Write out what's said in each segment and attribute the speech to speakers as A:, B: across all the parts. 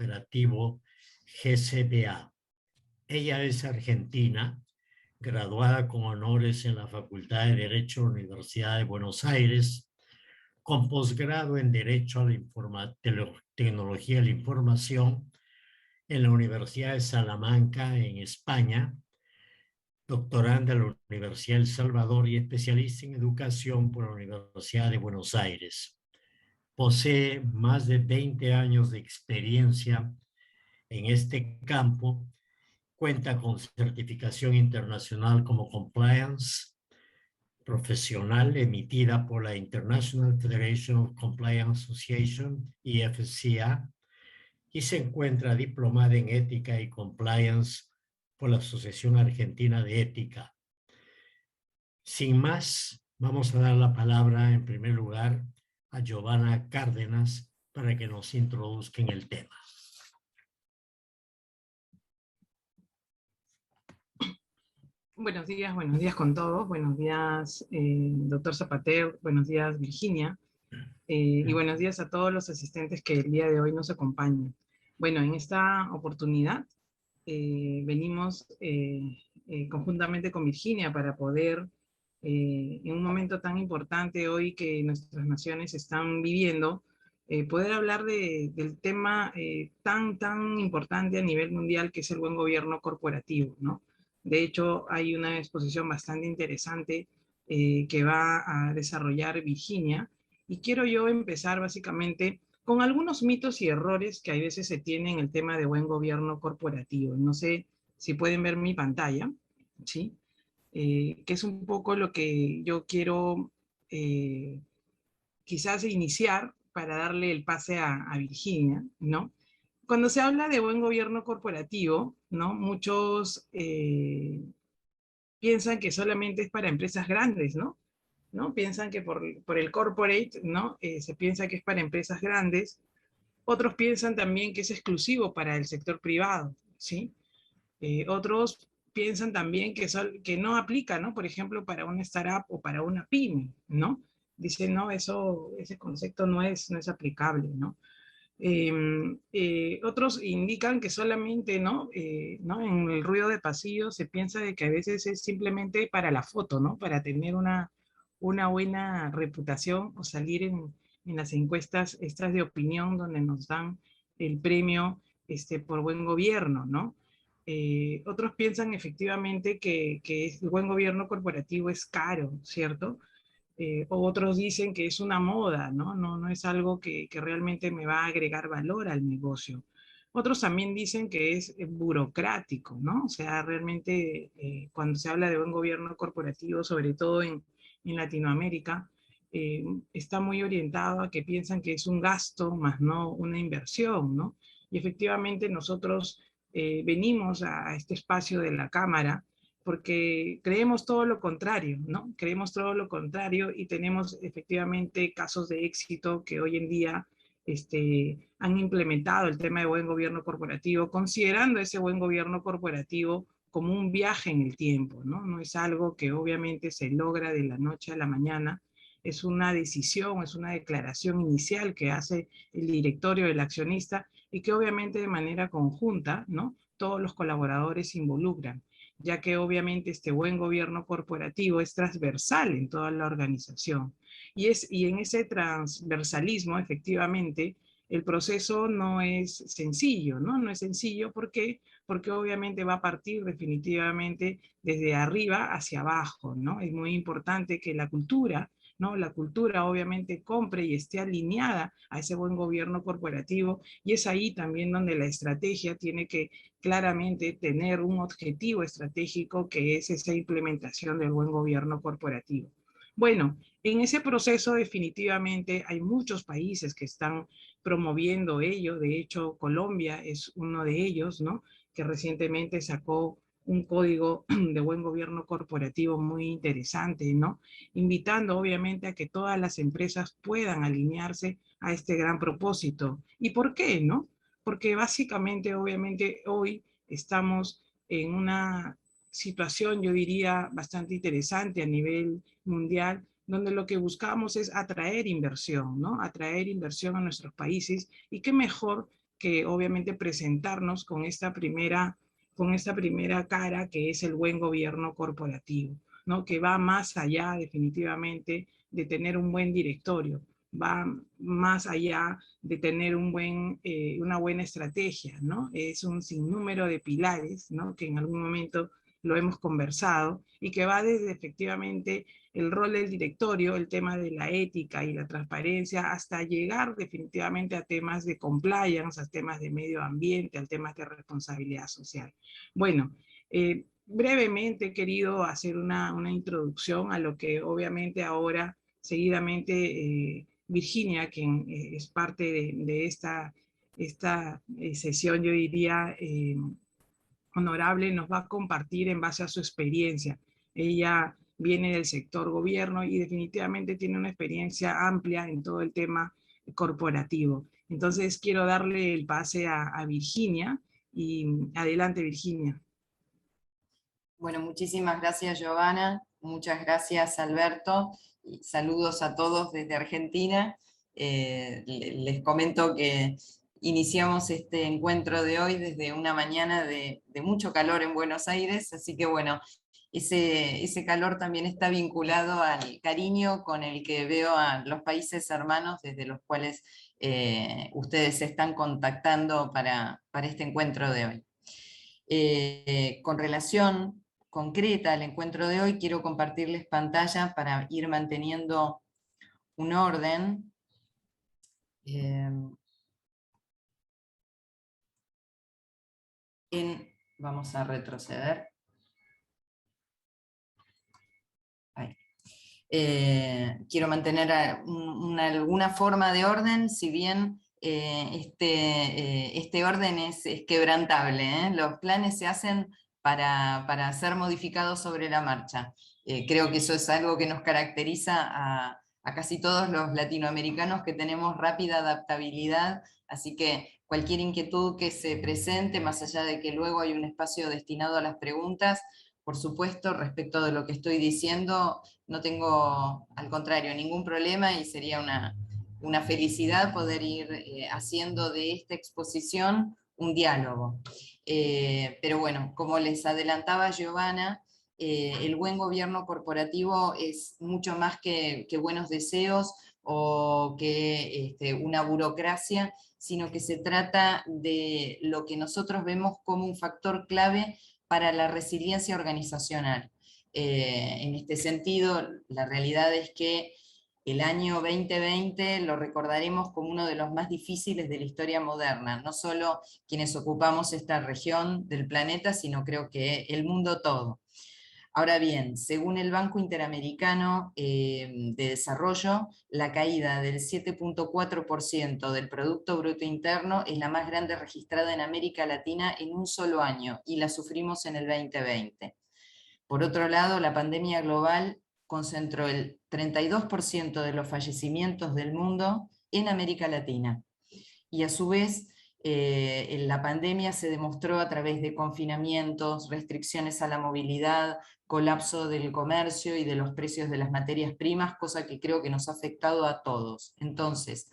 A: Cooperativo GCBA. Ella es argentina, graduada con honores en la Facultad de Derecho de la Universidad de Buenos Aires, con posgrado en Derecho a la Tecnología de la Información en la Universidad de Salamanca, en España, doctoranda en la Universidad de El Salvador y especialista en educación por la Universidad de Buenos Aires. Posee más de 20 años de experiencia en este campo. Cuenta con certificación internacional como compliance profesional emitida por la International Federation of Compliance Association, IFCA, y se encuentra diplomada en ética y compliance por la Asociación Argentina de Ética. Sin más, vamos a dar la palabra en primer lugar a Giovanna Cárdenas para que nos introduzca en el tema.
B: Buenos días con todos. Buenos días, doctor Zapater. Buenos días, Virginia. Y buenos días a todos los asistentes que el día de hoy nos acompañan. Bueno, en esta oportunidad venimos conjuntamente con Virginia para poder, en un momento tan importante hoy que nuestras naciones están viviendo, poder hablar del tema tan importante a nivel mundial que es el buen gobierno corporativo, ¿no? De hecho, hay una exposición bastante interesante que va a desarrollar Virginia, y quiero yo empezar básicamente con algunos mitos y errores que a veces se tienen en el tema de buen gobierno corporativo. No sé si pueden ver mi pantalla, ¿sí? Que es un poco lo que yo quiero quizás iniciar para darle el pase a Virginia, ¿no? Cuando se habla de buen gobierno corporativo, ¿no? Muchos piensan que solamente es para empresas grandes, ¿no? ¿No? Piensan que por el corporate, ¿no? Se piensa que es para empresas grandes. Otros piensan también que es exclusivo para el sector privado, ¿sí? Otros piensan también que no aplica, ¿no? Por ejemplo, para una startup o para una pyme, ¿no? Dicen, no, ese concepto no es aplicable, ¿no? Otros indican que solamente, ¿no? En el ruido de pasillo se piensa de que a veces es simplemente para la foto, ¿no? Para tener una buena reputación o salir en las encuestas estas de opinión donde nos dan el premio por buen gobierno, ¿no? Otros piensan efectivamente que el buen gobierno corporativo es caro, ¿cierto? O otros dicen que es una moda, ¿no? No es algo que realmente me va a agregar valor al negocio. Otros también dicen que es burocrático, ¿no? O sea, realmente cuando se habla de buen gobierno corporativo, sobre todo en Latinoamérica, está muy orientado a que piensan que es un gasto más no una inversión, ¿no? Y efectivamente nosotros venimos a este espacio de la Cámara porque creemos todo lo contrario, ¿no? Creemos todo lo contrario y tenemos efectivamente casos de éxito que hoy en día han implementado el tema de buen gobierno corporativo, considerando ese buen gobierno corporativo como un viaje en el tiempo, ¿no? No es algo que obviamente se logra de la noche a la mañana, es una decisión, es una declaración inicial que hace el directorio, el accionista, y que obviamente de manera conjunta, ¿no? Todos los colaboradores se involucran, ya que obviamente este buen gobierno corporativo es transversal en toda la organización. Y en ese transversalismo, efectivamente, el proceso no es sencillo, ¿no? No es sencillo porque obviamente va a partir definitivamente desde arriba hacia abajo, ¿no? Es muy importante que la cultura, ¿no? La cultura obviamente compre y esté alineada a ese buen gobierno corporativo, y es ahí también donde la estrategia tiene que claramente tener un objetivo estratégico que es esa implementación del buen gobierno corporativo. Bueno, en ese proceso definitivamente hay muchos países que están promoviendo ello. De hecho, Colombia es uno de ellos, ¿no? Que recientemente sacó un código de buen gobierno corporativo muy interesante, ¿no? Invitando obviamente a que todas las empresas puedan alinearse a este gran propósito. ¿Y por qué, no? Porque básicamente, obviamente, hoy estamos en una situación, yo diría, bastante interesante a nivel mundial, donde lo que buscamos es atraer inversión, ¿no? Atraer inversión a nuestros países, y qué mejor que obviamente presentarnos con esta primera cara que es el buen gobierno corporativo, ¿no? Que va más allá definitivamente de tener un buen directorio, va más allá de tener una buena estrategia, ¿no? Es un sinnúmero de pilares, ¿no? Que en algún momento lo hemos conversado y que va desde efectivamente el rol del directorio, el tema de la ética y la transparencia, hasta llegar definitivamente a temas de compliance, a temas de medio ambiente, a temas de responsabilidad social. Bueno, brevemente he querido hacer una introducción a lo que obviamente ahora, seguidamente, Virginia, quien es parte de esta sesión, yo diría, honorable, nos va a compartir en base a su experiencia. Ella viene del sector gobierno y definitivamente tiene una experiencia amplia en todo el tema corporativo. Entonces quiero darle el pase a Virginia y adelante, Virginia.
C: Bueno, muchísimas gracias, Giovanna. Muchas gracias, Alberto. Y saludos a todos desde Argentina. Les comento que iniciamos este encuentro de hoy desde una mañana de mucho calor en Buenos Aires, así que bueno, ese calor también está vinculado al cariño con el que veo a los países hermanos desde los cuales ustedes se están contactando para este encuentro de hoy. Con relación concreta al encuentro de hoy, quiero compartirles pantalla para ir manteniendo un orden. Vamos a retroceder. Ahí. Quiero mantener alguna forma de orden, si bien este orden es quebrantable, ¿eh? Los planes se hacen para ser modificados sobre la marcha. Creo que eso es algo que nos caracteriza a casi todos los latinoamericanos, que tenemos rápida adaptabilidad, así que cualquier inquietud que se presente, más allá de que luego hay un espacio destinado a las preguntas, por supuesto, respecto de lo que estoy diciendo, no tengo, al contrario, ningún problema, y sería una felicidad poder ir haciendo de esta exposición un diálogo. Pero bueno, como les adelantaba Giovanna, el buen gobierno corporativo es mucho más que buenos deseos o que una burocracia, sino que se trata de lo que nosotros vemos como un factor clave para la resiliencia organizacional. En este sentido, la realidad es que el año 2020 lo recordaremos como uno de los más difíciles de la historia moderna, no solo quienes ocupamos esta región del planeta, sino creo que el mundo todo. Ahora bien, según el Banco Interamericano de Desarrollo, la caída del 7,4% del Producto Bruto Interno es la más grande registrada en América Latina en un solo año, y la sufrimos en el 2020. Por otro lado, la pandemia global concentró el 32% de los fallecimientos del mundo en América Latina. Y a su vez, la pandemia se demostró a través de confinamientos, restricciones a la movilidad, colapso del comercio y de los precios de las materias primas, cosa que creo que nos ha afectado a todos. Entonces,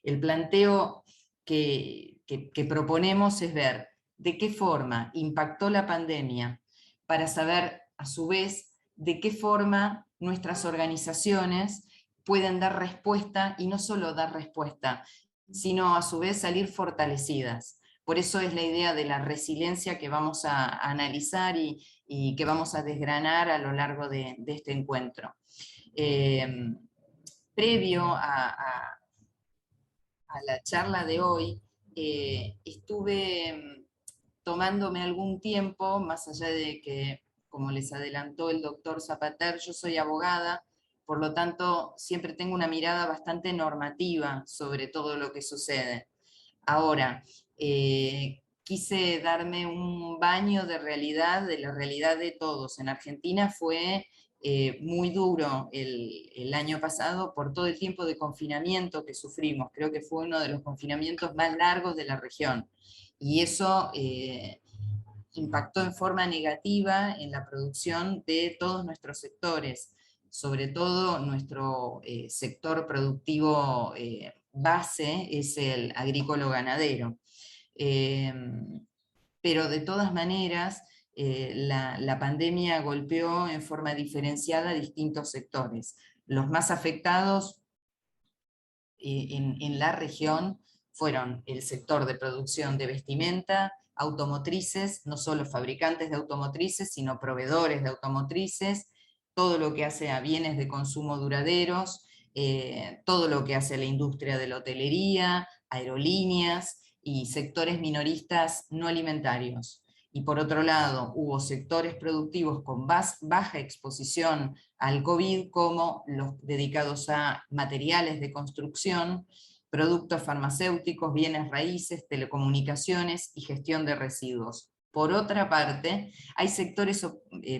C: el planteo que proponemos es ver de qué forma impactó la pandemia, para saber, a su vez, de qué forma nuestras organizaciones pueden dar respuesta, y no solo dar respuesta, sino a su vez salir fortalecidas. Por eso es la idea de la resiliencia que vamos a analizar y que vamos a desgranar a lo largo de este encuentro. Previo a la charla de hoy, estuve tomándome algún tiempo, más allá de que, como les adelantó el doctor Zapater, yo soy abogada, por lo tanto siempre tengo una mirada bastante normativa sobre todo lo que sucede. Ahora, quise darme un baño de realidad, de la realidad de todos. En Argentina fue muy duro el año pasado por todo el tiempo de confinamiento que sufrimos. Creo que fue uno de los confinamientos más largos de la región. Y eso impactó en forma negativa en la producción de todos nuestros sectores, sobre todo nuestro sector productivo base es el agrícola-ganadero. pero de todas maneras la pandemia golpeó en forma diferenciada a distintos sectores. Los más afectados en la región fueron el sector de producción de vestimenta, automotrices, no solo fabricantes de automotrices, sino proveedores de automotrices, todo lo que hace a bienes de consumo duraderos, todo lo que hace a la industria de la hotelería, aerolíneas y sectores minoristas no alimentarios. Y por otro lado, hubo sectores productivos con baja exposición al COVID, como los dedicados a materiales de construcción, productos farmacéuticos, bienes raíces, telecomunicaciones y gestión de residuos. Por otra parte, hay sectores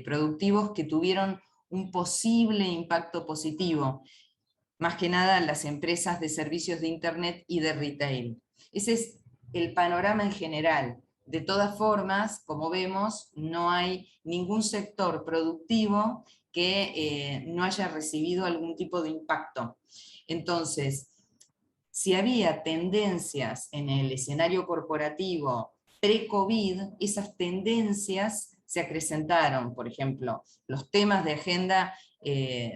C: productivos que tuvieron un posible impacto positivo, más que nada las empresas de servicios de Internet y de retail. Ese es el panorama en general. De todas formas, como vemos, no hay ningún sector productivo que no haya recibido algún tipo de impacto. Entonces, si había tendencias en el escenario corporativo pre-COVID, esas tendencias se acrecentaron. Por ejemplo, los temas de agenda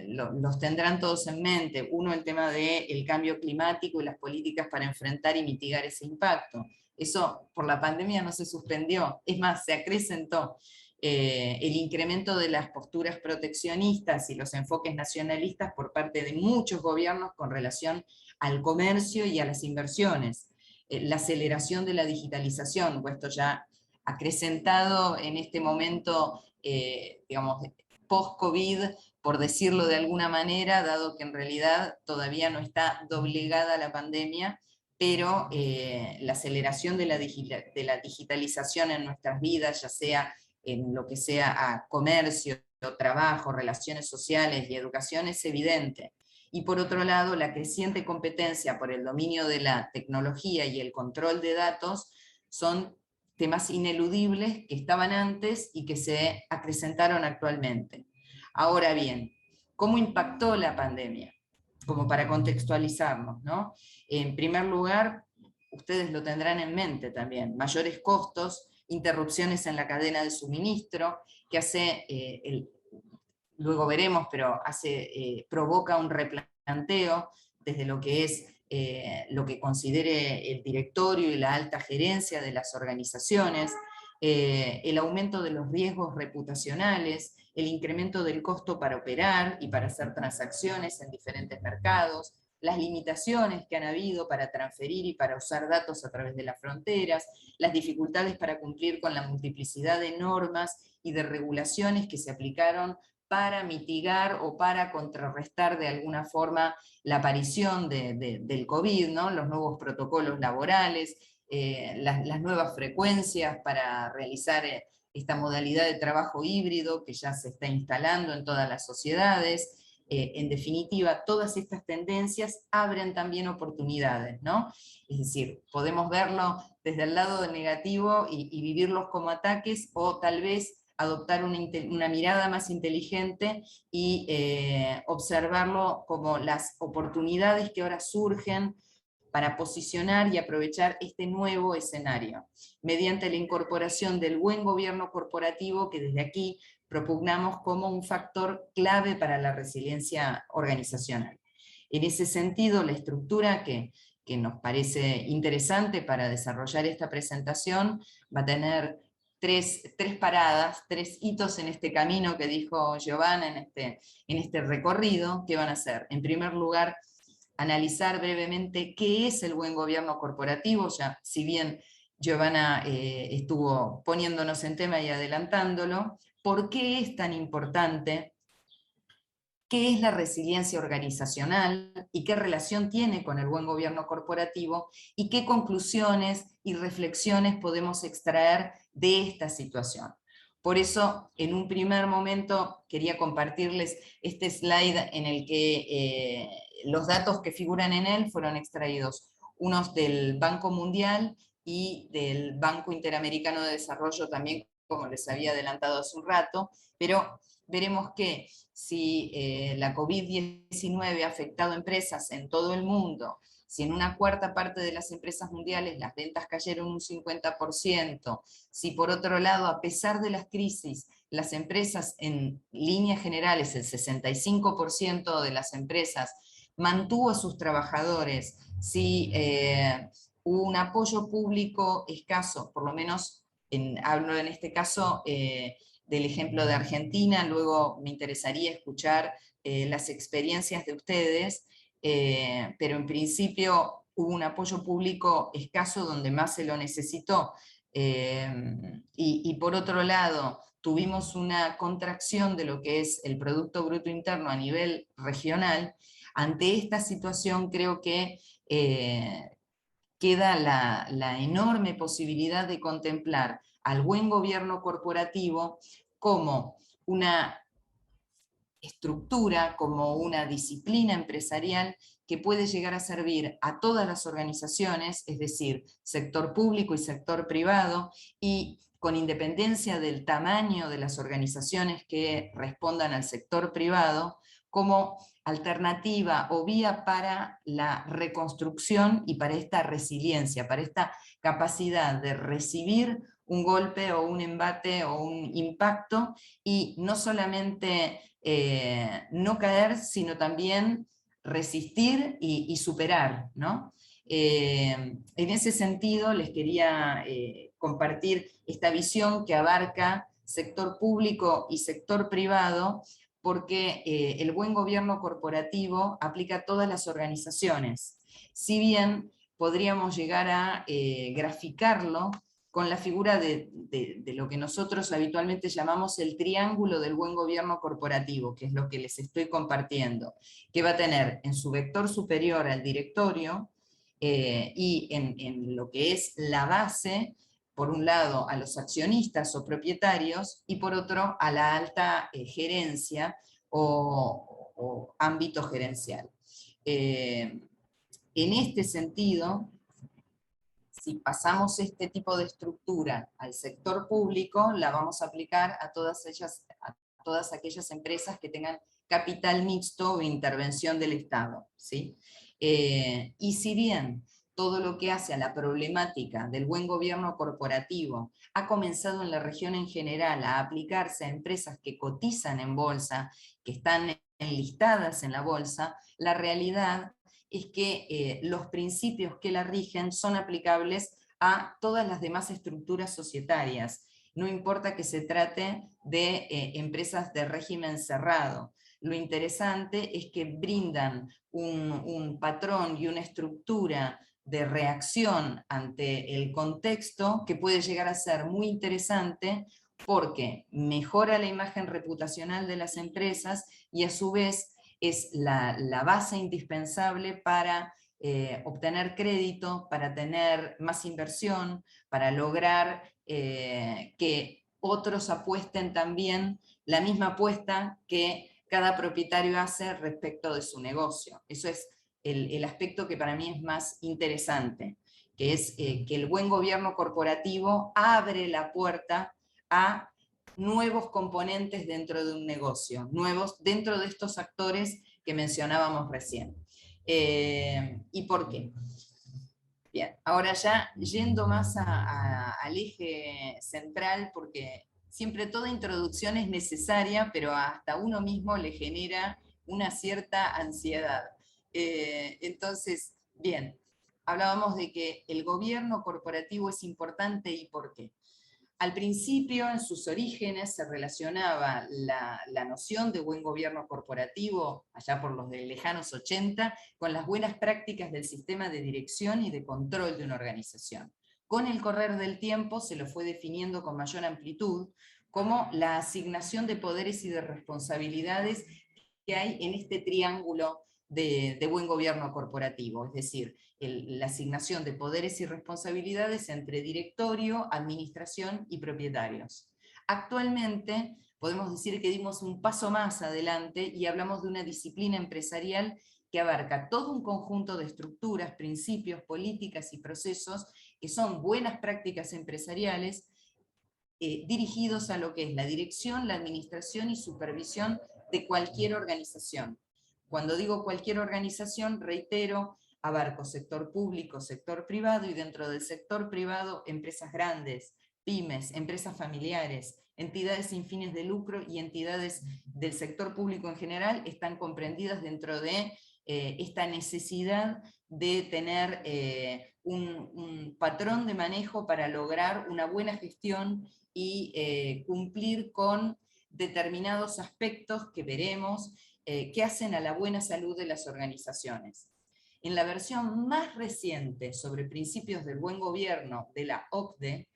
C: los tendrán todos en mente. Uno, el tema del cambio climático y las políticas para enfrentar y mitigar ese impacto. Eso por la pandemia no se suspendió, es más, se acrecentó. El incremento de las posturas proteccionistas y los enfoques nacionalistas por parte de muchos gobiernos con relación al comercio y a las inversiones. La aceleración de la digitalización, puesto ya acrecentado en este momento, digamos, post-COVID, por decirlo de alguna manera, dado que en realidad todavía no está doblegada la pandemia, pero la aceleración de la digitalización en nuestras vidas, ya sea en lo que sea a comercio, trabajo, relaciones sociales y educación, es evidente. Y por otro lado, la creciente competencia por el dominio de la tecnología y el control de datos son temas ineludibles que estaban antes y que se acrecentaron actualmente. Ahora bien, ¿cómo impactó la pandemia? Como para contextualizarnos, ¿no? En primer lugar, ustedes lo tendrán en mente también, mayores costos, interrupciones en la cadena de suministro, que hace, luego veremos, pero provoca un replanteo desde lo que es lo que considere el directorio y la alta gerencia de las organizaciones, el aumento de los riesgos reputacionales, el incremento del costo para operar y para hacer transacciones en diferentes mercados, las limitaciones que han habido para transferir y para usar datos a través de las fronteras, las dificultades para cumplir con la multiplicidad de normas y de regulaciones que se aplicaron para mitigar o para contrarrestar de alguna forma la aparición del COVID, ¿no? Los nuevos protocolos laborales, las nuevas frecuencias para realizar esta modalidad de trabajo híbrido que ya se está instalando en todas las sociedades. En definitiva, todas estas tendencias abren también oportunidades, ¿no? Es decir, podemos verlo desde el lado negativo y vivirlos como ataques, o tal vez adoptar una mirada más inteligente y observarlo como las oportunidades que ahora surgen para posicionar y aprovechar este nuevo escenario, mediante la incorporación del buen gobierno corporativo que desde aquí propugnamos como un factor clave para la resiliencia organizacional. En ese sentido, la estructura que nos parece interesante para desarrollar esta presentación va a tener tres paradas, tres hitos en este camino que dijo Giovanna en este recorrido, que van a ser, en primer lugar, analizar brevemente qué es el buen gobierno corporativo, ya si bien Giovanna estuvo poniéndonos en tema y adelantándolo, por qué es tan importante, qué es la resiliencia organizacional y qué relación tiene con el buen gobierno corporativo, y qué conclusiones y reflexiones podemos extraer de esta situación. Por eso, en un primer momento, quería compartirles este slide en el que los datos que figuran en él fueron extraídos, unos del Banco Mundial y del Banco Interamericano de Desarrollo también, como les había adelantado hace un rato, pero veremos que si la COVID-19 ha afectado a empresas en todo el mundo si en una cuarta parte de las empresas mundiales las ventas cayeron un 50%, si por otro lado, a pesar de las crisis, las empresas en líneas generales, el 65% de las empresas mantuvo a sus trabajadores, si hubo un apoyo público escaso, por lo menos hablo en este caso del ejemplo de Argentina, luego me interesaría escuchar las experiencias de ustedes, pero en principio hubo un apoyo público escaso donde más se lo necesitó, y por otro lado tuvimos una contracción de lo que es el Producto Bruto Interno a nivel regional. Ante esta situación creo que queda la enorme posibilidad de contemplar al buen gobierno corporativo como una estructura, como una disciplina empresarial que puede llegar a servir a todas las organizaciones, es decir, sector público y sector privado, y con independencia del tamaño de las organizaciones que respondan al sector privado, como alternativa o vía para la reconstrucción y para esta resiliencia, para esta capacidad de recibir un golpe o un embate o un impacto, y no solamente no caer, sino también resistir y superar, ¿no? En ese sentido les quería compartir esta visión que abarca sector público y sector privado, porque el buen gobierno corporativo aplica a todas las organizaciones. Si bien podríamos llegar a graficarlo con la figura de lo que nosotros habitualmente llamamos el triángulo del buen gobierno corporativo, que es lo que les estoy compartiendo, que va a tener en su vector superior al directorio, y en lo que es la base, por un lado a los accionistas o propietarios, y por otro a la alta gerencia o ámbito gerencial. En este sentido, si pasamos este tipo de estructura al sector público, la vamos a aplicar a todas aquellas empresas que tengan capital mixto o intervención del Estado, ¿sí? Y si bien todo lo que hace a la problemática del buen gobierno corporativo ha comenzado en la región en general a aplicarse a empresas que cotizan en bolsa, que están enlistadas en la bolsa, la realidad es que los principios que la rigen son aplicables a todas las demás estructuras societarias. No importa que se trate de empresas de régimen cerrado. Lo interesante es que brindan un patrón y una estructura de reacción ante el contexto que puede llegar a ser muy interesante, porque mejora la imagen reputacional de las empresas y a su vez es la base indispensable para obtener crédito, para tener más inversión, para lograr que otros apuesten también la misma apuesta que cada propietario hace respecto de su negocio. Eso es el aspecto que para mí es más interesante, que es que el buen gobierno corporativo abre la puerta a nuevos componentes dentro de un negocio, nuevos dentro de estos actores que mencionábamos recién. ¿Y por qué? Bien, ahora ya yendo más al eje central, porque siempre toda introducción es necesaria, pero hasta uno mismo le genera una cierta ansiedad. Entonces, bien, hablábamos de que el gobierno corporativo es importante, ¿y por qué? Al principio, en sus orígenes, se relacionaba la noción de buen gobierno corporativo, allá por los de lejanos 80, con las buenas prácticas del sistema de dirección y de control de una organización. Con el correr del tiempo se lo fue definiendo con mayor amplitud como la asignación de poderes y de responsabilidades que hay en este triángulo de buen gobierno corporativo, es decir, la asignación de poderes y responsabilidades entre directorio, administración y propietarios. Actualmente podemos decir que dimos un paso más adelante y hablamos de una disciplina empresarial que abarca todo un conjunto de estructuras, principios, políticas y procesos que son buenas prácticas empresariales dirigidos a lo que es la dirección, la administración y supervisión de cualquier organización. Cuando digo cualquier organización, reitero, abarco sector público, sector privado, y dentro del sector privado, empresas grandes, pymes, empresas familiares, entidades sin fines de lucro y entidades del sector público en general están comprendidas dentro de esta necesidad de tener un patrón de manejo para lograr una buena gestión y cumplir con determinados aspectos que veremos que hacen a la buena salud de las organizaciones. En la versión más reciente sobre principios del buen gobierno de la OCDE,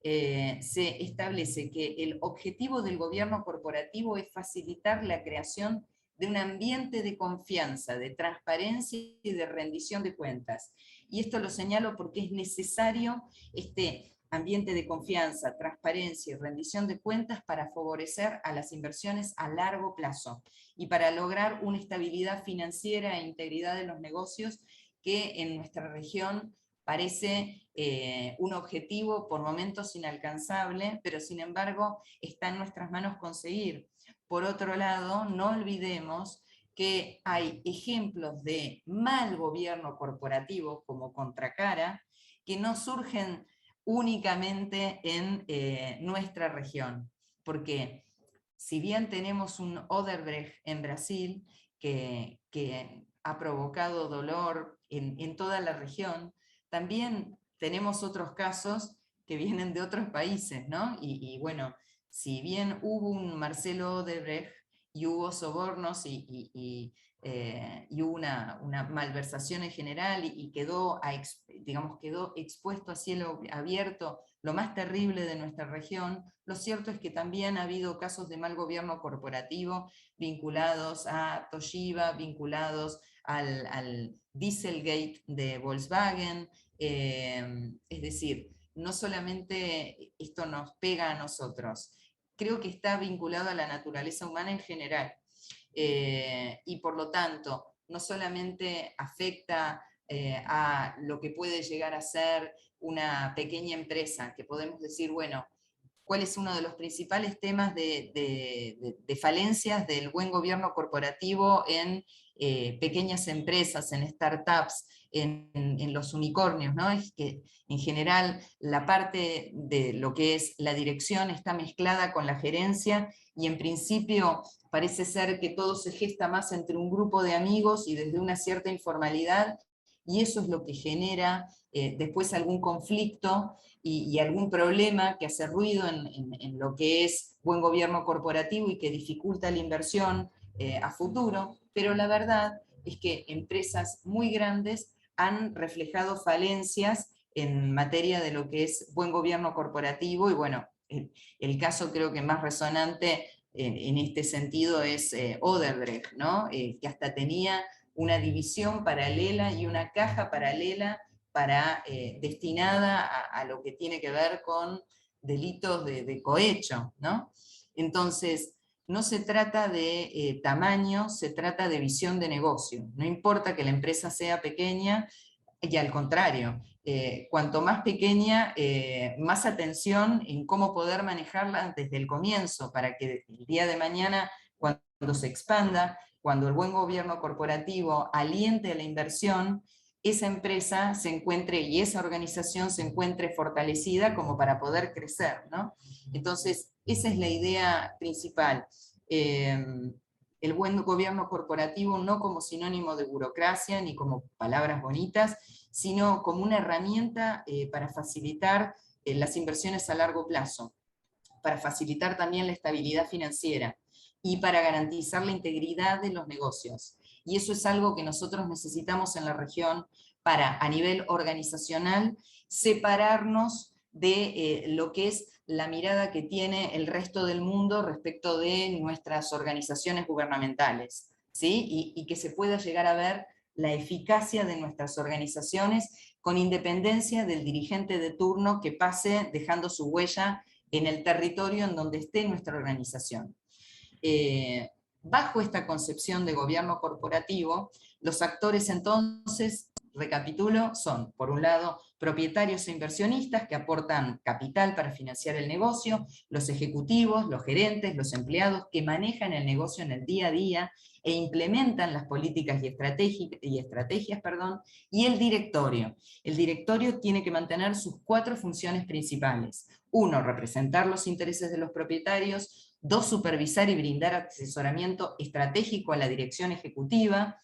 C: se establece que el objetivo del gobierno corporativo es facilitar la creación de un ambiente de confianza, de transparencia y de rendición de cuentas. Y esto lo señalo porque es necesario este ambiente de confianza, transparencia y rendición de cuentas para favorecer a las inversiones a largo plazo y para lograr una estabilidad financiera e integridad de los negocios que en nuestra región parece un objetivo por momentos inalcanzable, pero sin embargo está en nuestras manos conseguir. Por otro lado, no olvidemos que hay ejemplos de mal gobierno corporativo como Contracara, que no surgen únicamente en nuestra región, porque si bien tenemos un Odebrecht en Brasil que ha provocado dolor en toda la región, también tenemos otros casos que vienen de otros países, ¿no? Y bueno, si bien hubo un Marcelo Odebrecht y hubo sobornos y hubo una malversación en general y quedó expuesto a cielo abierto lo más terrible de nuestra región, lo cierto es que también ha habido casos de mal gobierno corporativo vinculados a Toshiba, vinculados al Dieselgate de Volkswagen, es decir, no solamente esto nos pega a nosotros, creo que está vinculado a la naturaleza humana en general, y por lo tanto, no solamente afecta a lo que puede llegar a ser una pequeña empresa, que podemos decir, bueno, ¿cuál es uno de los principales temas de falencias del buen gobierno corporativo en pequeñas empresas, en startups, en los unicornios, ¿no? Es que en general la parte de lo que es la dirección está mezclada con la gerencia y en principio parece ser que todo se gesta más entre un grupo de amigos y desde una cierta informalidad, y eso es lo que genera después algún conflicto y algún problema que hace ruido en lo que es buen gobierno corporativo y que dificulta la inversión a futuro, pero la verdad es que empresas muy grandes han reflejado falencias en materia de lo que es buen gobierno corporativo, y bueno, el caso creo que más resonante en este sentido es Odebrecht, ¿no? Que hasta tenía una división paralela y una caja paralela destinada a lo que tiene que ver con delitos de cohecho, ¿no? Entonces, no se trata de tamaño, se trata de visión de negocio. No importa que la empresa sea pequeña, y al contrario, cuanto más pequeña, más atención en cómo poder manejarla desde el comienzo, para que el día de mañana, cuando se expanda, cuando el buen gobierno corporativo aliente a la inversión, esa empresa se encuentre y esa organización se encuentre fortalecida como para poder crecer, ¿no? Entonces, esa es la idea principal. El buen gobierno corporativo no como sinónimo de burocracia ni como palabras bonitas, sino como una herramienta para facilitar las inversiones a largo plazo, para facilitar también la estabilidad financiera y para garantizar la integridad de los negocios. Y eso es algo que nosotros necesitamos en la región para, a nivel organizacional, separarnos de lo que es la mirada que tiene el resto del mundo respecto de nuestras organizaciones gubernamentales, ¿sí? Y que se pueda llegar a ver la eficacia de nuestras organizaciones con independencia del dirigente de turno que pase dejando su huella en el territorio en donde esté nuestra organización. Bajo esta concepción de gobierno corporativo, los actores entonces recapitulo, son, por un lado, propietarios e inversionistas que aportan capital para financiar el negocio, los ejecutivos, los gerentes, los empleados que manejan el negocio en el día a día e implementan las políticas y estrategias, y el directorio. El directorio tiene que mantener sus 4 funciones principales. 1, representar los intereses de los propietarios. 2, supervisar y brindar asesoramiento estratégico a la dirección ejecutiva.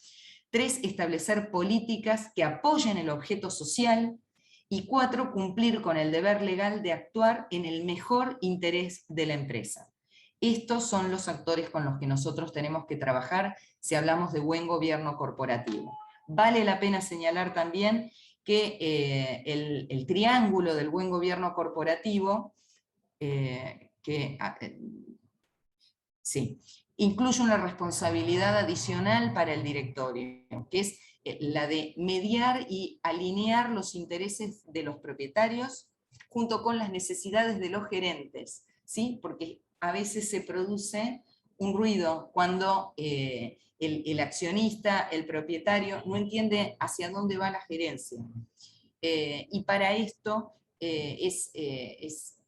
C: 3, establecer políticas que apoyen el objeto social. Y 4, cumplir con el deber legal de actuar en el mejor interés de la empresa. Estos son los actores con los que nosotros tenemos que trabajar si hablamos de buen gobierno corporativo. Vale la pena señalar también que el triángulo del buen gobierno corporativo, incluye una responsabilidad adicional para el directorio, que es la de mediar y alinear los intereses de los propietarios junto con las necesidades de los gerentes, ¿sí? Porque a veces se produce un ruido cuando el accionista, el propietario, no entiende hacia dónde va la gerencia. Y para esto es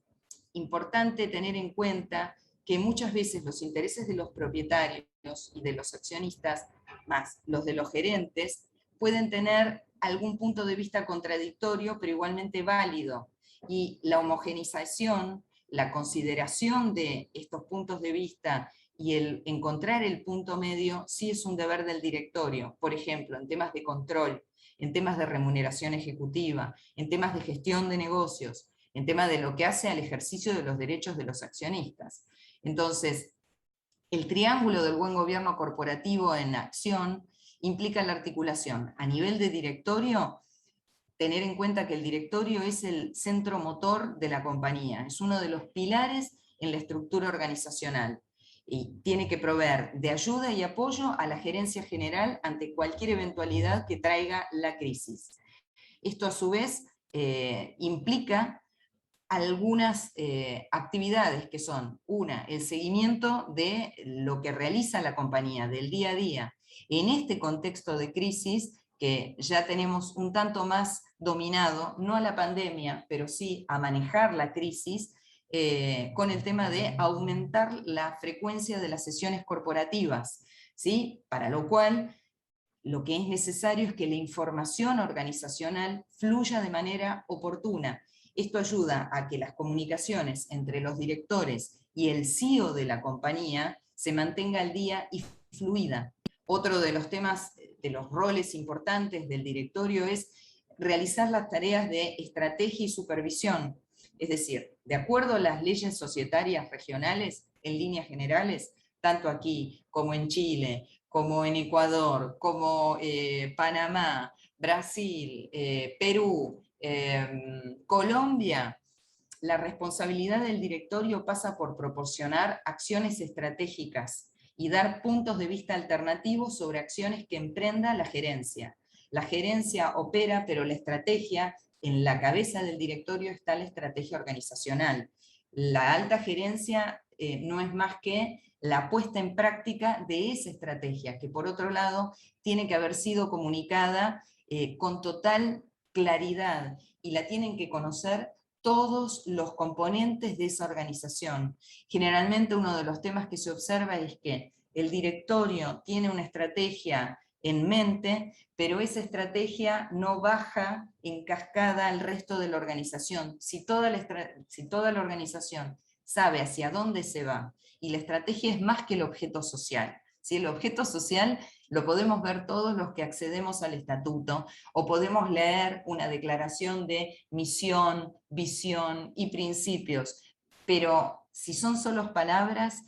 C: importante tener en cuenta que muchas veces los intereses de los propietarios y de los accionistas, más los de los gerentes, pueden tener algún punto de vista contradictorio, pero igualmente válido. Y la homogeneización, la consideración de estos puntos de vista y el encontrar el punto medio sí es un deber del directorio. Por ejemplo, en temas de control, en temas de remuneración ejecutiva, en temas de gestión de negocios, en temas de lo que hace al ejercicio de los derechos de los accionistas. Entonces, el triángulo del buen gobierno corporativo en acción implica la articulación a nivel de directorio, tener en cuenta que el directorio es el centro motor de la compañía, es uno de los pilares en la estructura organizacional y tiene que proveer de ayuda y apoyo a la gerencia general ante cualquier eventualidad que traiga la crisis. Esto a su vez implica algunas actividades que son, una, el seguimiento de lo que realiza la compañía, del día a día. En este contexto de crisis, que ya tenemos un tanto más dominado, no a la pandemia, pero sí a manejar la crisis, con el tema de aumentar la frecuencia de las sesiones corporativas, ¿sí? Para lo cual lo que es necesario es que la información organizacional fluya de manera oportuna. Esto ayuda a que las comunicaciones entre los directores y el CEO de la compañía se mantenga al día y fluida. Otro de los temas, de los roles importantes del directorio es realizar las tareas de estrategia y supervisión. Es decir, de acuerdo a las leyes societarias regionales, en líneas generales, tanto aquí como en Chile, como en Ecuador, como Panamá, Brasil, Perú, Colombia, la responsabilidad del directorio pasa por proporcionar acciones estratégicas y dar puntos de vista alternativos sobre acciones que emprenda la gerencia. La gerencia opera, pero la estrategia, en la cabeza del directorio está la estrategia organizacional. La alta gerencia no es más que la puesta en práctica de esa estrategia, que por otro lado tiene que haber sido comunicada con total claridad, y la tienen que conocer todos los componentes de esa organización. Generalmente uno de los temas que se observa es que el directorio tiene una estrategia en mente, pero esa estrategia no baja en cascada al resto de la organización. Si toda la organización sabe hacia dónde se va, y la estrategia es más que el objeto social. ¿Sí? El objeto social lo podemos ver todos los que accedemos al estatuto, o podemos leer una declaración de misión, visión y principios, pero si son solo palabras,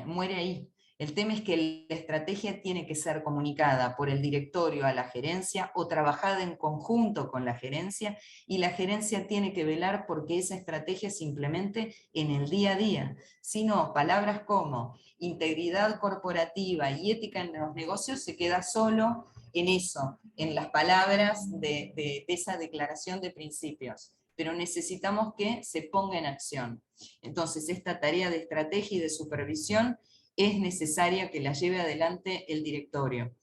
C: muere ahí. El tema es que la estrategia tiene que ser comunicada por el directorio a la gerencia o trabajada en conjunto con la gerencia, y la gerencia tiene que velar porque esa estrategia se implemente en el día a día. Si no, palabras como integridad corporativa y ética en los negocios se queda solo en eso, en las palabras de esa declaración de principios. Pero necesitamos que se ponga en acción. Entonces, esta tarea de estrategia y de supervisión es necesaria que la lleve adelante el directorio.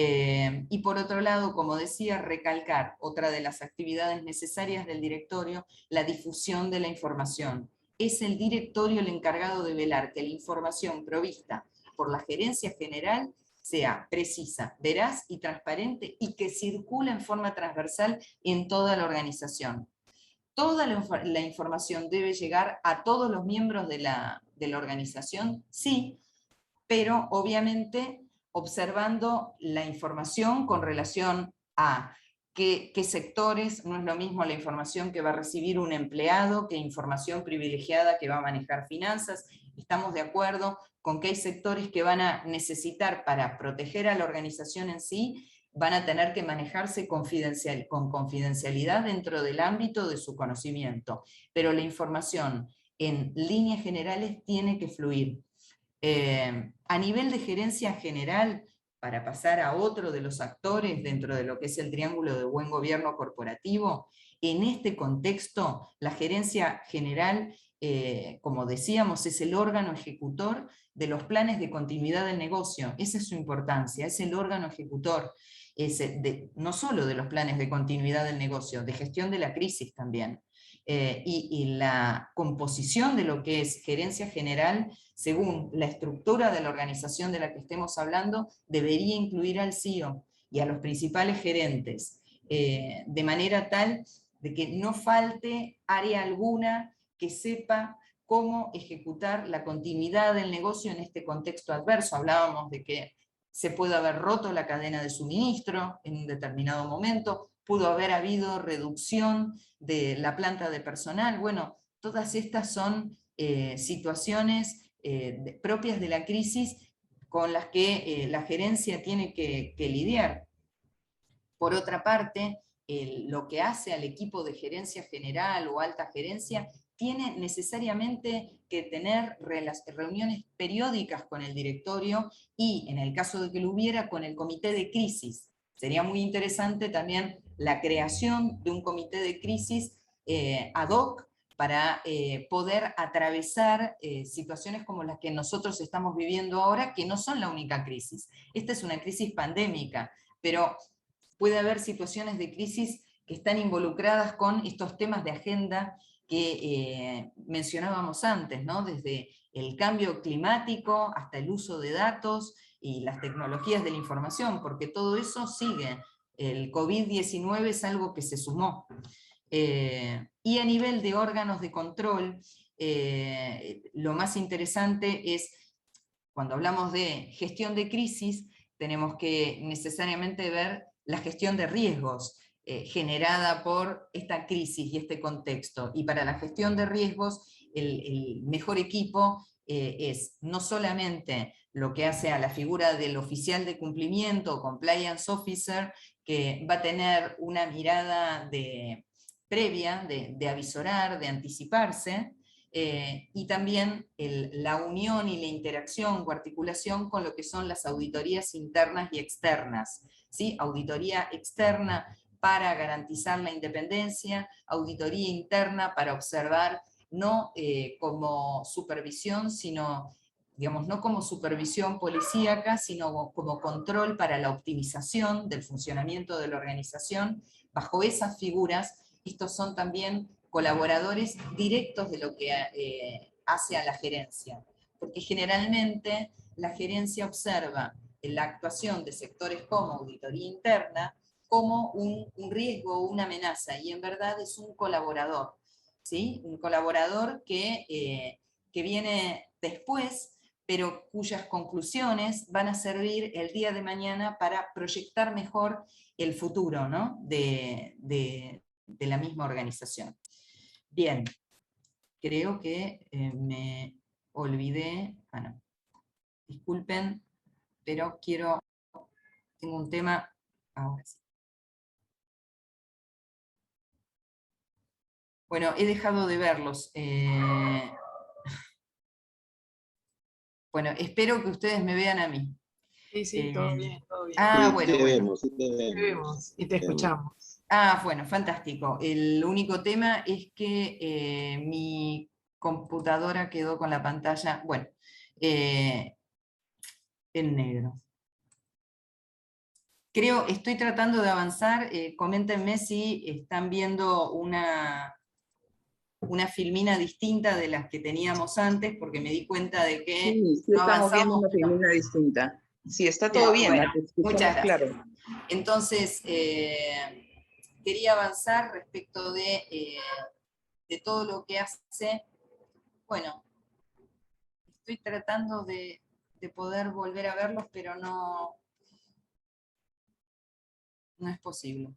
C: Y por otro lado, como decía, recalcar otra de las actividades necesarias del directorio, la difusión de la información. Es el directorio el encargado de velar que la información provista por la gerencia general sea precisa, veraz y transparente, y que circule en forma transversal en toda la organización. Toda la información debe llegar a todos los miembros de la organización, sí, pero obviamente observando la información con relación a qué sectores. No es lo mismo la información que va a recibir un empleado que información privilegiada que va a manejar finanzas. Estamos de acuerdo con que hay sectores que van a necesitar, para proteger a la organización en sí, van a tener que manejarse con confidencialidad dentro del ámbito de su conocimiento, pero la información en líneas generales tiene que fluir. A nivel de gerencia general, para pasar a otro de los actores dentro de lo que es el triángulo de buen gobierno corporativo, en este contexto, la gerencia general, como decíamos, es el órgano ejecutor de los planes de continuidad del negocio. Esa es su importancia, es el órgano ejecutor, no solo de los planes de continuidad del negocio, de gestión de la crisis también. Y la composición de lo que es gerencia general, según la estructura de la organización de la que estemos hablando, debería incluir al CEO y a los principales gerentes, de manera tal de que no falte área alguna que sepa cómo ejecutar la continuidad del negocio en este contexto adverso. Hablábamos de que se puede haber roto la cadena de suministro en un determinado momento, pudo haber habido reducción de la planta de personal. Bueno, todas estas son situaciones propias de la crisis con las que la gerencia tiene que lidiar. Por otra parte, lo que hace al equipo de gerencia general o alta gerencia tiene necesariamente que tener reuniones periódicas con el directorio y, en el caso de que lo hubiera, con el comité de crisis. Sería muy interesante también la creación de un comité de crisis ad hoc para poder atravesar situaciones como las que nosotros estamos viviendo ahora, que no son la única crisis. Esta es una crisis pandémica, pero puede haber situaciones de crisis que están involucradas con estos temas de agenda que mencionábamos antes, ¿no? Desde el cambio climático hasta el uso de datos y las tecnologías de la información, porque todo eso sigue. El COVID-19 es algo que se sumó. Y a nivel de órganos de control, lo más interesante es, cuando hablamos de gestión de crisis, tenemos que necesariamente ver la gestión de riesgos generada por esta crisis y este contexto. Y para la gestión de riesgos, el mejor equipo es no solamente lo que hace a la figura del oficial de cumplimiento, compliance officer, que va a tener una mirada previa de avisorar, de anticiparse, y también la unión y la interacción o articulación con lo que son las auditorías internas y externas, ¿sí? Auditoría externa para garantizar la independencia, auditoría interna para observar, no como supervisión, sino, digamos, no como supervisión policíaca, sino como control para la optimización del funcionamiento de la organización. Bajo esas figuras, estos son también colaboradores directos de lo que hace a la gerencia, porque generalmente la gerencia observa la actuación de sectores como auditoría interna como un riesgo o una amenaza, y en verdad es un colaborador, ¿sí? Un colaborador que viene después, pero cuyas conclusiones van a servir el día de mañana para proyectar mejor el futuro, ¿no? de la misma organización. Bien, creo que me olvidé, no, disculpen, pero tengo un tema, ahora sí. Bueno, he dejado de verlos. Bueno, espero que ustedes me vean a mí.
B: Sí, todo bien, todo bien.
C: Ah,
D: Sí,
C: bueno,
D: te
C: bueno.
D: vemos, sí te
B: Te
D: vemos.
B: vemos y te escuchamos.
C: Ah, bueno, fantástico. El único tema es que mi computadora quedó con la pantalla, bueno, en negro. estoy tratando de avanzar, coméntenme si están viendo una filmina distinta de las que teníamos antes, porque me di cuenta de que
B: Sí,
C: no
B: estamos viendo
C: avanzamos.
B: una filmina distinta. Sí, está
C: Ya,
B: todo bien,
C: bueno,
B: la te escuchamos
C: muchas gracias.
B: claro.
C: Entonces, quería avanzar respecto de todo lo que hace. Bueno, estoy tratando de poder volver a verlos, pero no es posible.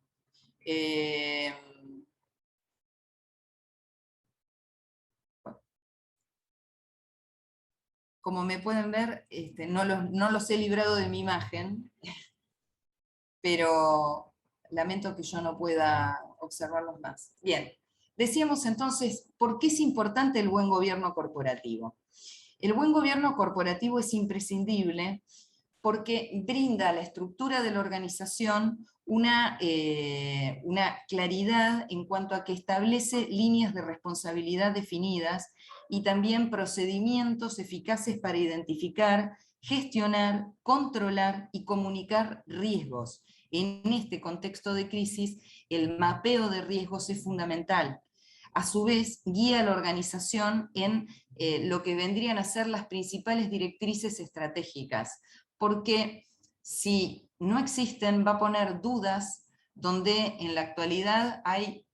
C: Como me pueden ver, no los he librado de mi imagen, pero lamento que yo no pueda observarlos más. Bien, decíamos entonces, ¿por qué es importante el buen gobierno corporativo? El buen gobierno corporativo es imprescindible porque brinda a la estructura de la organización una claridad en cuanto a que establece líneas de responsabilidad definidas y también procedimientos eficaces para identificar, gestionar, controlar y comunicar riesgos. En este contexto de crisis, el mapeo de riesgos es fundamental. A su vez, guía a la organización en lo que vendrían a ser las principales directrices estratégicas, porque si no existen, va a poner dudas donde en la actualidad hay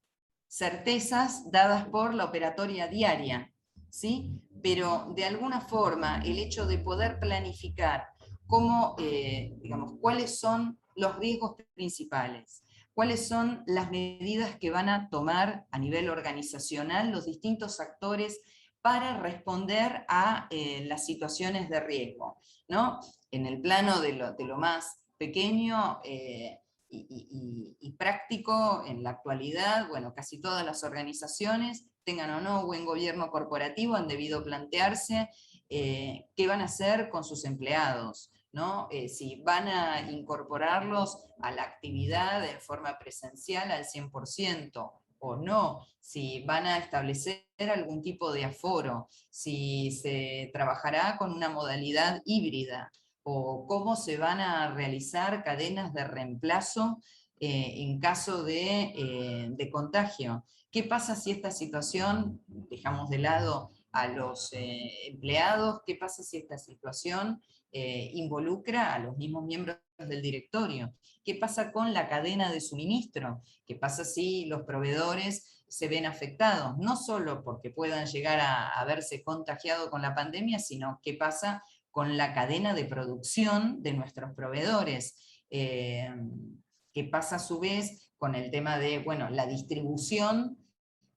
C: certezas dadas por la operatoria diaria, ¿sí? Pero de alguna forma el hecho de poder planificar cómo, digamos, cuáles son los riesgos principales, cuáles son las medidas que van a tomar a nivel organizacional los distintos actores para responder a las situaciones de riesgo, ¿no? En el plano de lo más pequeño y práctico, en la actualidad, bueno, casi todas las organizaciones, tengan o no buen gobierno corporativo, han debido plantearse qué van a hacer con sus empleados, ¿no? Si van a incorporarlos a la actividad de forma presencial al 100%, o no, si van a establecer algún tipo de aforo, si se trabajará con una modalidad híbrida, o cómo se van a realizar cadenas de reemplazo en caso de contagio. ¿Qué pasa si esta situación, dejamos de lado a los empleados, qué pasa si esta situación involucra a los mismos miembros del directorio? ¿Qué pasa con la cadena de suministro? ¿Qué pasa si los proveedores se ven afectados? No solo porque puedan llegar a haberse contagiado con la pandemia, sino qué pasa con la cadena de producción de nuestros proveedores. ¿Qué pasa a su vez con el tema de, bueno, la distribución?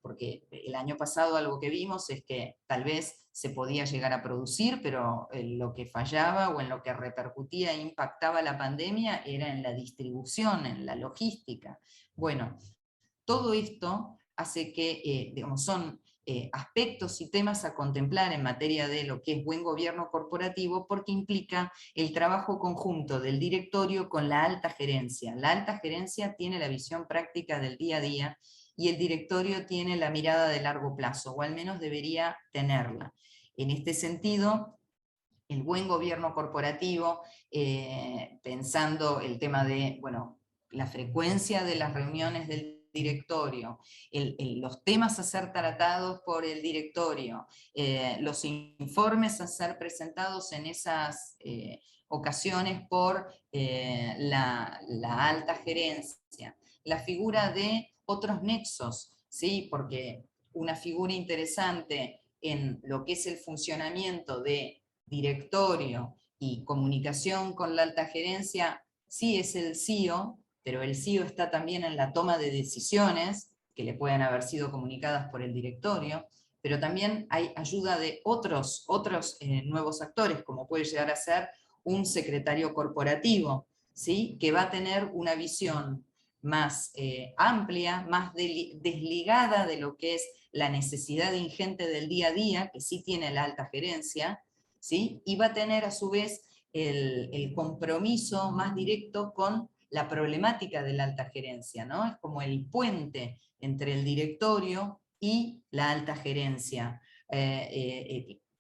C: Porque el año pasado algo que vimos es que tal vez se podía llegar a producir, pero lo que fallaba o en lo que repercutía e impactaba la pandemia era en la distribución, en la logística. Bueno, todo esto hace que, digamos, son aspectos y temas a contemplar en materia de lo que es buen gobierno corporativo, porque implica el trabajo conjunto del directorio con la alta gerencia. La alta gerencia tiene la visión práctica del día a día y el directorio tiene la mirada de largo plazo, o al menos debería tenerla. En este sentido, el buen gobierno corporativo, pensando el tema de, bueno, la frecuencia de las reuniones del directorio, los temas a ser tratados por el directorio, los informes a ser presentados en esas ocasiones por la alta gerencia, la figura de otros nexos, ¿sí? Porque una figura interesante en lo que es el funcionamiento de directorio y comunicación con la alta gerencia, sí es el CEO, pero el CEO está también en la toma de decisiones, que le pueden haber sido comunicadas por el directorio, pero también hay ayuda de otros nuevos actores, como puede llegar a ser un secretario corporativo, ¿sí? Que va a tener una visión más amplia, más desligada de lo que es la necesidad ingente del día a día, que sí tiene la alta gerencia, ¿sí? Y va a tener a su vez el compromiso más directo con la problemática de la alta gerencia, ¿no? Es como el puente entre el directorio y la alta gerencia.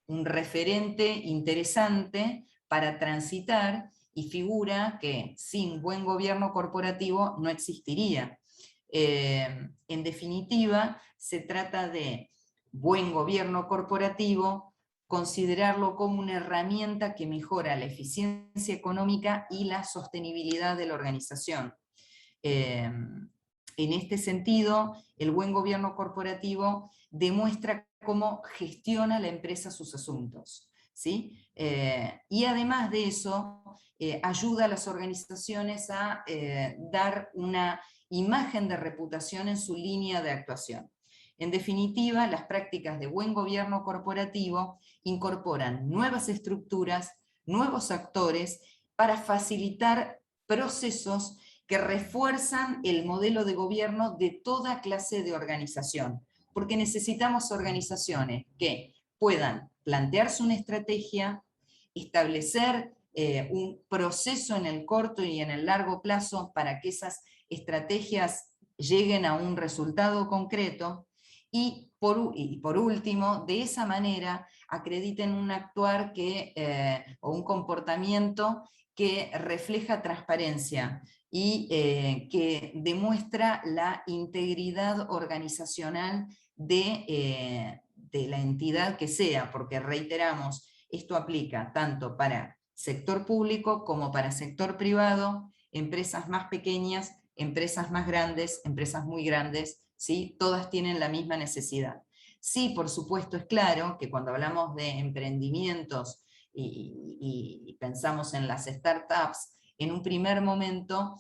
C: Un referente interesante para transitar y figura que sin buen gobierno corporativo no existiría. En definitiva, se trata de buen gobierno corporativo, considerarlo como una herramienta que mejora la eficiencia económica y la sostenibilidad de la organización. En este sentido, el buen gobierno corporativo demuestra cómo gestiona la empresa sus asuntos, ¿sí? Y además de eso, ayuda a las organizaciones a dar una imagen de reputación en su línea de actuación. En definitiva, las prácticas de buen gobierno corporativo incorporan nuevas estructuras, nuevos actores, para facilitar procesos que refuerzan el modelo de gobierno de toda clase de organización, porque necesitamos organizaciones que puedan plantearse una estrategia, establecer un proceso en el corto y en el largo plazo para que esas estrategias lleguen a un resultado concreto, y por último, de esa manera acrediten un actuar o un comportamiento que refleja transparencia y que demuestra la integridad organizacional de la entidad que sea, porque reiteramos, esto aplica tanto para sector público como para sector privado, empresas más pequeñas, empresas más grandes, empresas muy grandes, ¿sí? Todas tienen la misma necesidad. Sí, por supuesto, es claro que cuando hablamos de emprendimientos y pensamos en las startups, en un primer momento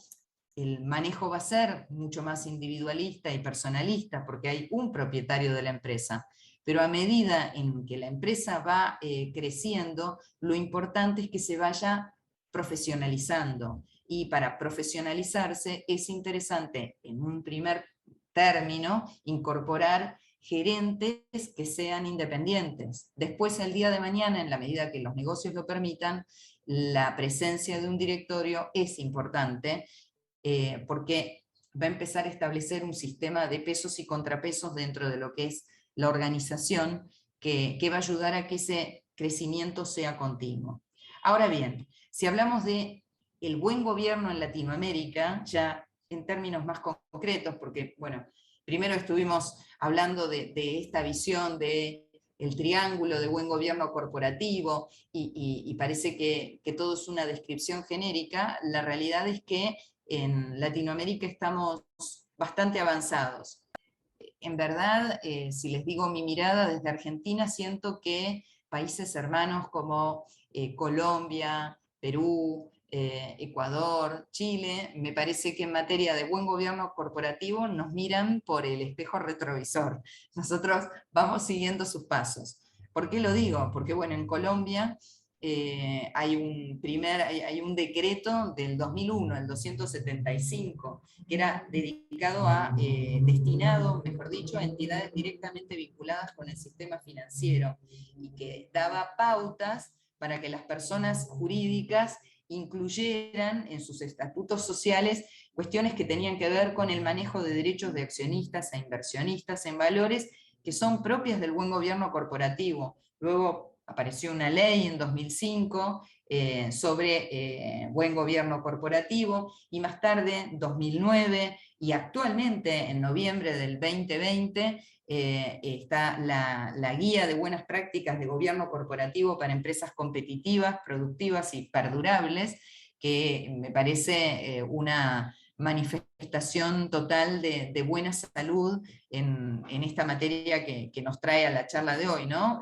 C: el manejo va a ser mucho más individualista y personalista, porque hay un propietario de la empresa. Pero a medida en que la empresa va creciendo, lo importante es que se vaya profesionalizando. Y para profesionalizarse es interesante, en un primer término, incorporar gerentes que sean independientes. Después, el día de mañana, en la medida que los negocios lo permitan, la presencia de un directorio es importante, porque va a empezar a establecer un sistema de pesos y contrapesos dentro de lo que es la organización, que va a ayudar a que ese crecimiento sea continuo. Ahora bien, si hablamos de el buen gobierno en Latinoamérica, ya en términos más concretos, porque, bueno, primero estuvimos hablando de esta visión de el triángulo de buen gobierno corporativo, y parece que todo es una descripción genérica. La realidad es que en Latinoamérica estamos bastante avanzados. En verdad, si les digo mi mirada desde Argentina, siento que países hermanos como Colombia, Perú, Ecuador, Chile, me parece que en materia de buen gobierno corporativo nos miran por el espejo retrovisor. Nosotros vamos siguiendo sus pasos. ¿Por qué lo digo? Porque, bueno, en Colombia hay un decreto del 2001, el 275, que era dedicado destinado, mejor dicho, a entidades directamente vinculadas con el sistema financiero, y que daba pautas para que las personas jurídicas incluyeran en sus estatutos sociales cuestiones que tenían que ver con el manejo de derechos de accionistas e inversionistas en valores que son propias del buen gobierno corporativo. Luego apareció una ley en 2005 sobre buen gobierno corporativo, y más tarde, 2009, y actualmente en noviembre del 2020, está la guía de buenas prácticas de gobierno corporativo para empresas competitivas, productivas y perdurables, que me parece una manifestación total de buena salud en esta materia que nos trae a la charla de hoy, ¿no?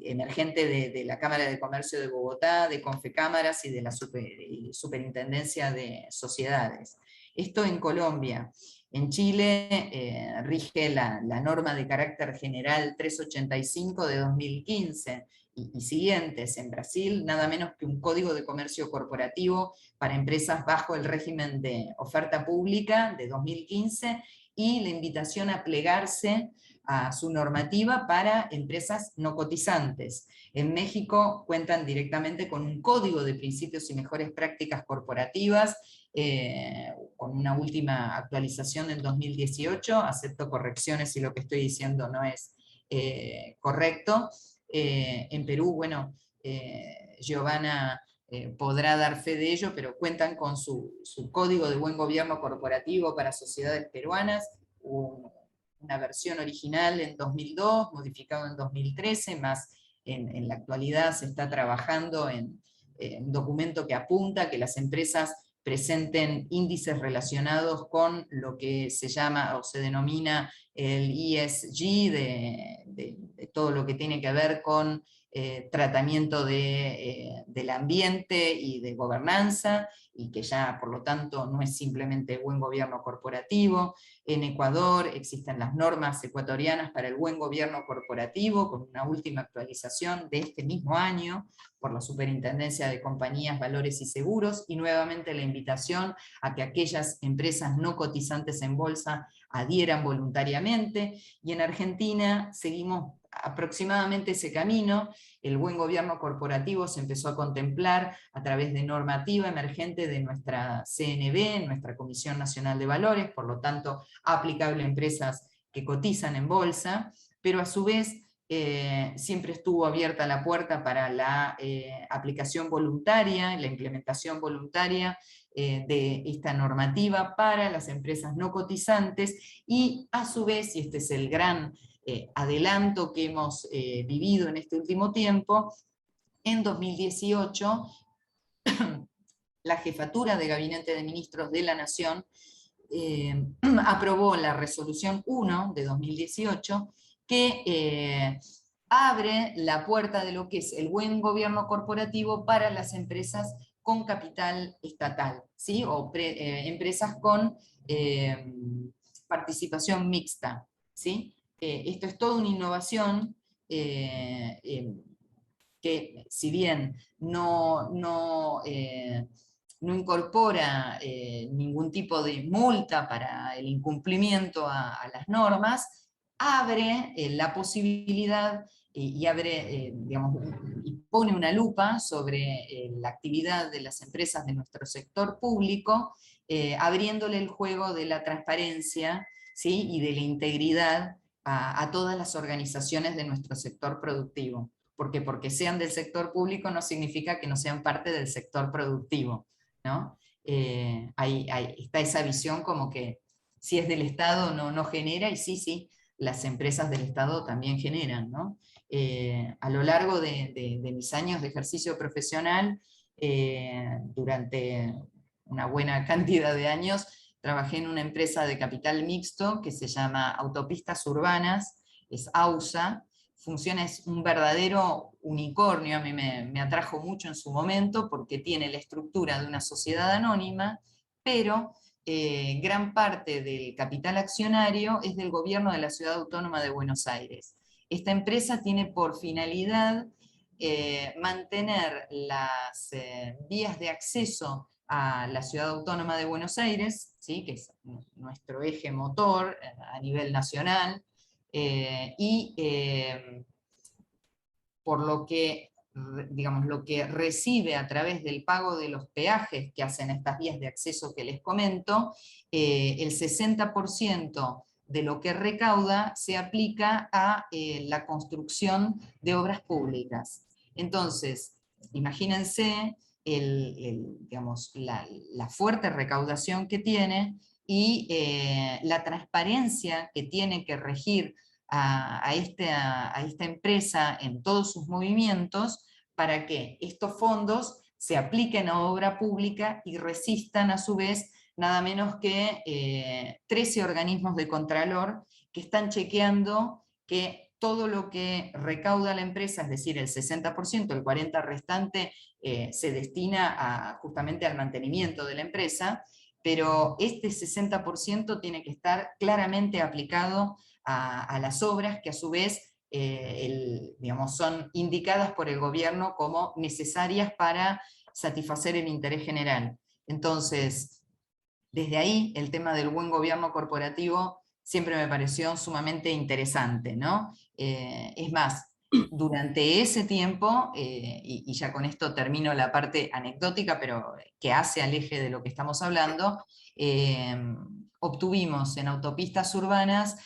C: Emergente de la Cámara de Comercio de Bogotá, de Confecámaras y de la Superintendencia de Sociedades. Esto en Colombia. En Chile rige la norma de carácter general 385 de 2015 y siguientes. En Brasil, nada menos que un código de comercio corporativo para empresas bajo el régimen de oferta pública de 2015, y la invitación a plegarse a su normativa para empresas no cotizantes. En México cuentan directamente con un código de principios y mejores prácticas corporativas, con una última actualización en 2018, acepto correcciones si lo que estoy diciendo no es correcto. En Perú, bueno, Giovanna podrá dar fe de ello, pero cuentan con su código de buen gobierno corporativo para sociedades peruanas, una versión original en 2002, modificado en 2013, más en la actualidad se está trabajando en un documento que apunta que las empresas presenten índices relacionados con lo que se llama o se denomina el ESG, de todo lo que tiene que ver con tratamiento del ambiente y de gobernanza, y que ya por lo tanto no es simplemente buen gobierno corporativo. En Ecuador existen las normas ecuatorianas para el buen gobierno corporativo, con una última actualización de este mismo año por la Superintendencia de Compañías, Valores y Seguros, y nuevamente la invitación a que aquellas empresas no cotizantes en bolsa adhieran voluntariamente. Y en Argentina seguimos aproximadamente ese camino. El buen gobierno corporativo se empezó a contemplar a través de normativa emergente de nuestra CNV, nuestra Comisión Nacional de Valores, por lo tanto aplicable a empresas que cotizan en bolsa, pero a su vez siempre estuvo abierta la puerta para la aplicación voluntaria, la implementación voluntaria de esta normativa para las empresas no cotizantes, y a su vez, y este es el gran adelanto que hemos vivido en este último tiempo, en 2018 la Jefatura de Gabinete de Ministros de la Nación aprobó la resolución 1 de 2018 que abre la puerta de lo que es el buen gobierno corporativo para las empresas con capital estatal, ¿sí? O empresas con participación mixta, ¿sí? Esto es toda una innovación que, si bien no incorpora ningún tipo de multa para el incumplimiento a las normas, abre la posibilidad y abre, digamos, y pone una lupa sobre la actividad de las empresas de nuestro sector público, abriéndole el juego de la transparencia, ¿sí? Y de la integridad a todas las organizaciones de nuestro sector productivo. Porque sean del sector público no significa que no sean parte del sector productivo, ¿no? Está esa visión como que si es del Estado no genera, y sí, las empresas del Estado también generan, ¿no? A lo largo de mis años de ejercicio profesional, durante una buena cantidad de años, trabajé en una empresa de capital mixto que se llama Autopistas Urbanas, es AUSA. Funciona, es un verdadero unicornio, a mí me atrajo mucho en su momento porque tiene la estructura de una sociedad anónima, pero gran parte del capital accionario es del gobierno de la Ciudad Autónoma de Buenos Aires. Esta empresa tiene por finalidad mantener las vías de acceso a la Ciudad Autónoma de Buenos Aires, ¿sí? Que es nuestro eje motor a nivel nacional, por lo que, digamos, lo que recibe a través del pago de los peajes que hacen estas vías de acceso que les comento, el 60% de lo que recauda se aplica a la construcción de obras públicas. Entonces, imagínense digamos, la fuerte recaudación que tiene y la transparencia que tiene que regir a esta empresa en todos sus movimientos, para que estos fondos se apliquen a obra pública y resistan a su vez nada menos que 13 organismos de contralor que están chequeando que todo lo que recauda la empresa, es decir, el 60%, el 40% restante, se destina justamente al mantenimiento de la empresa, pero este 60% tiene que estar claramente aplicado a las obras que a su vez digamos, son indicadas por el gobierno como necesarias para satisfacer el interés general. Entonces, desde ahí el tema del buen gobierno corporativo siempre me pareció sumamente interesante, ¿no? Es más, durante ese tiempo, y ya con esto termino la parte anecdótica, pero que hace al eje de lo que estamos hablando, obtuvimos en Autopistas Urbanas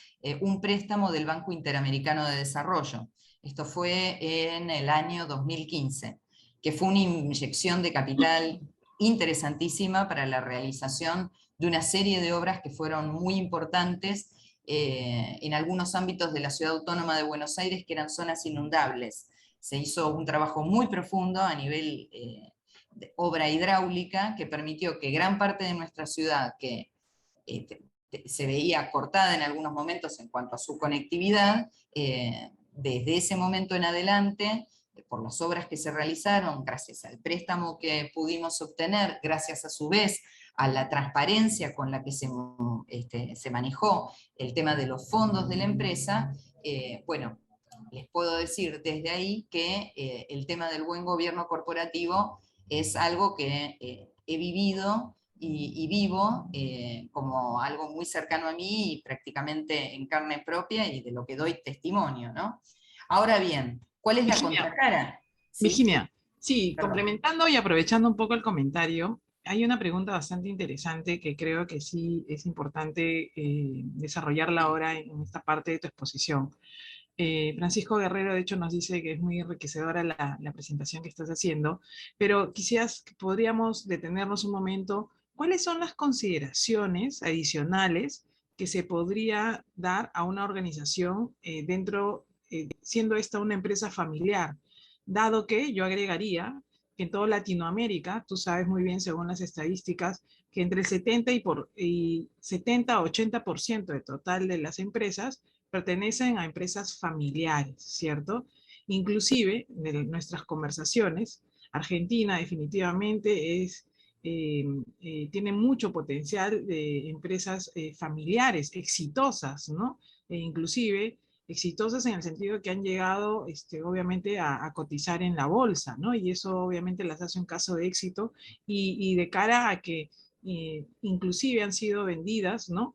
C: un préstamo del Banco Interamericano de Desarrollo. Esto fue en el año 2015. que fue una inyección de capital interesantísima para la realización de una serie de obras que fueron muy importantes en algunos ámbitos de la Ciudad Autónoma de Buenos Aires, que eran zonas inundables. Se hizo un trabajo muy profundo a nivel de obra hidráulica, que permitió que gran parte de nuestra ciudad, que se veía cortada en algunos momentos en cuanto a su conectividad, desde ese momento en adelante, por las obras que se realizaron, gracias al préstamo que pudimos obtener, gracias a su vez a la transparencia con la que se manejó el tema de los fondos de la empresa, bueno, les puedo decir desde ahí que el tema del buen gobierno corporativo es algo que he vivido y vivo como algo muy cercano a mí y prácticamente en carne propia y de lo que doy testimonio, ¿no? Ahora bien, ¿cuál es la contracara? ¿Sí?
B: Virginia, sí,
C: Perdón.
B: complementando y aprovechando un poco el comentario, hay una pregunta bastante interesante que creo que sí es importante desarrollarla ahora en esta parte de tu exposición. Francisco Guerrero, de hecho, nos dice que es muy enriquecedora la presentación que estás haciendo, pero podríamos detenernos un momento. ¿Cuáles son las consideraciones adicionales que se podría dar a una organización siendo esta una empresa familiar? Dado que yo agregaría que en toda Latinoamérica, tú sabes muy bien según las estadísticas, que entre el 70 a 80% del total de las empresas pertenecen a empresas familiares, ¿cierto? Inclusive, de nuestras conversaciones, Argentina definitivamente tiene mucho potencial de empresas familiares, exitosas, ¿no? Inclusive exitosas en el sentido que han llegado, obviamente, a cotizar en la bolsa, ¿no? Y eso obviamente las hace un caso de éxito y de cara a que inclusive han sido vendidas, ¿no?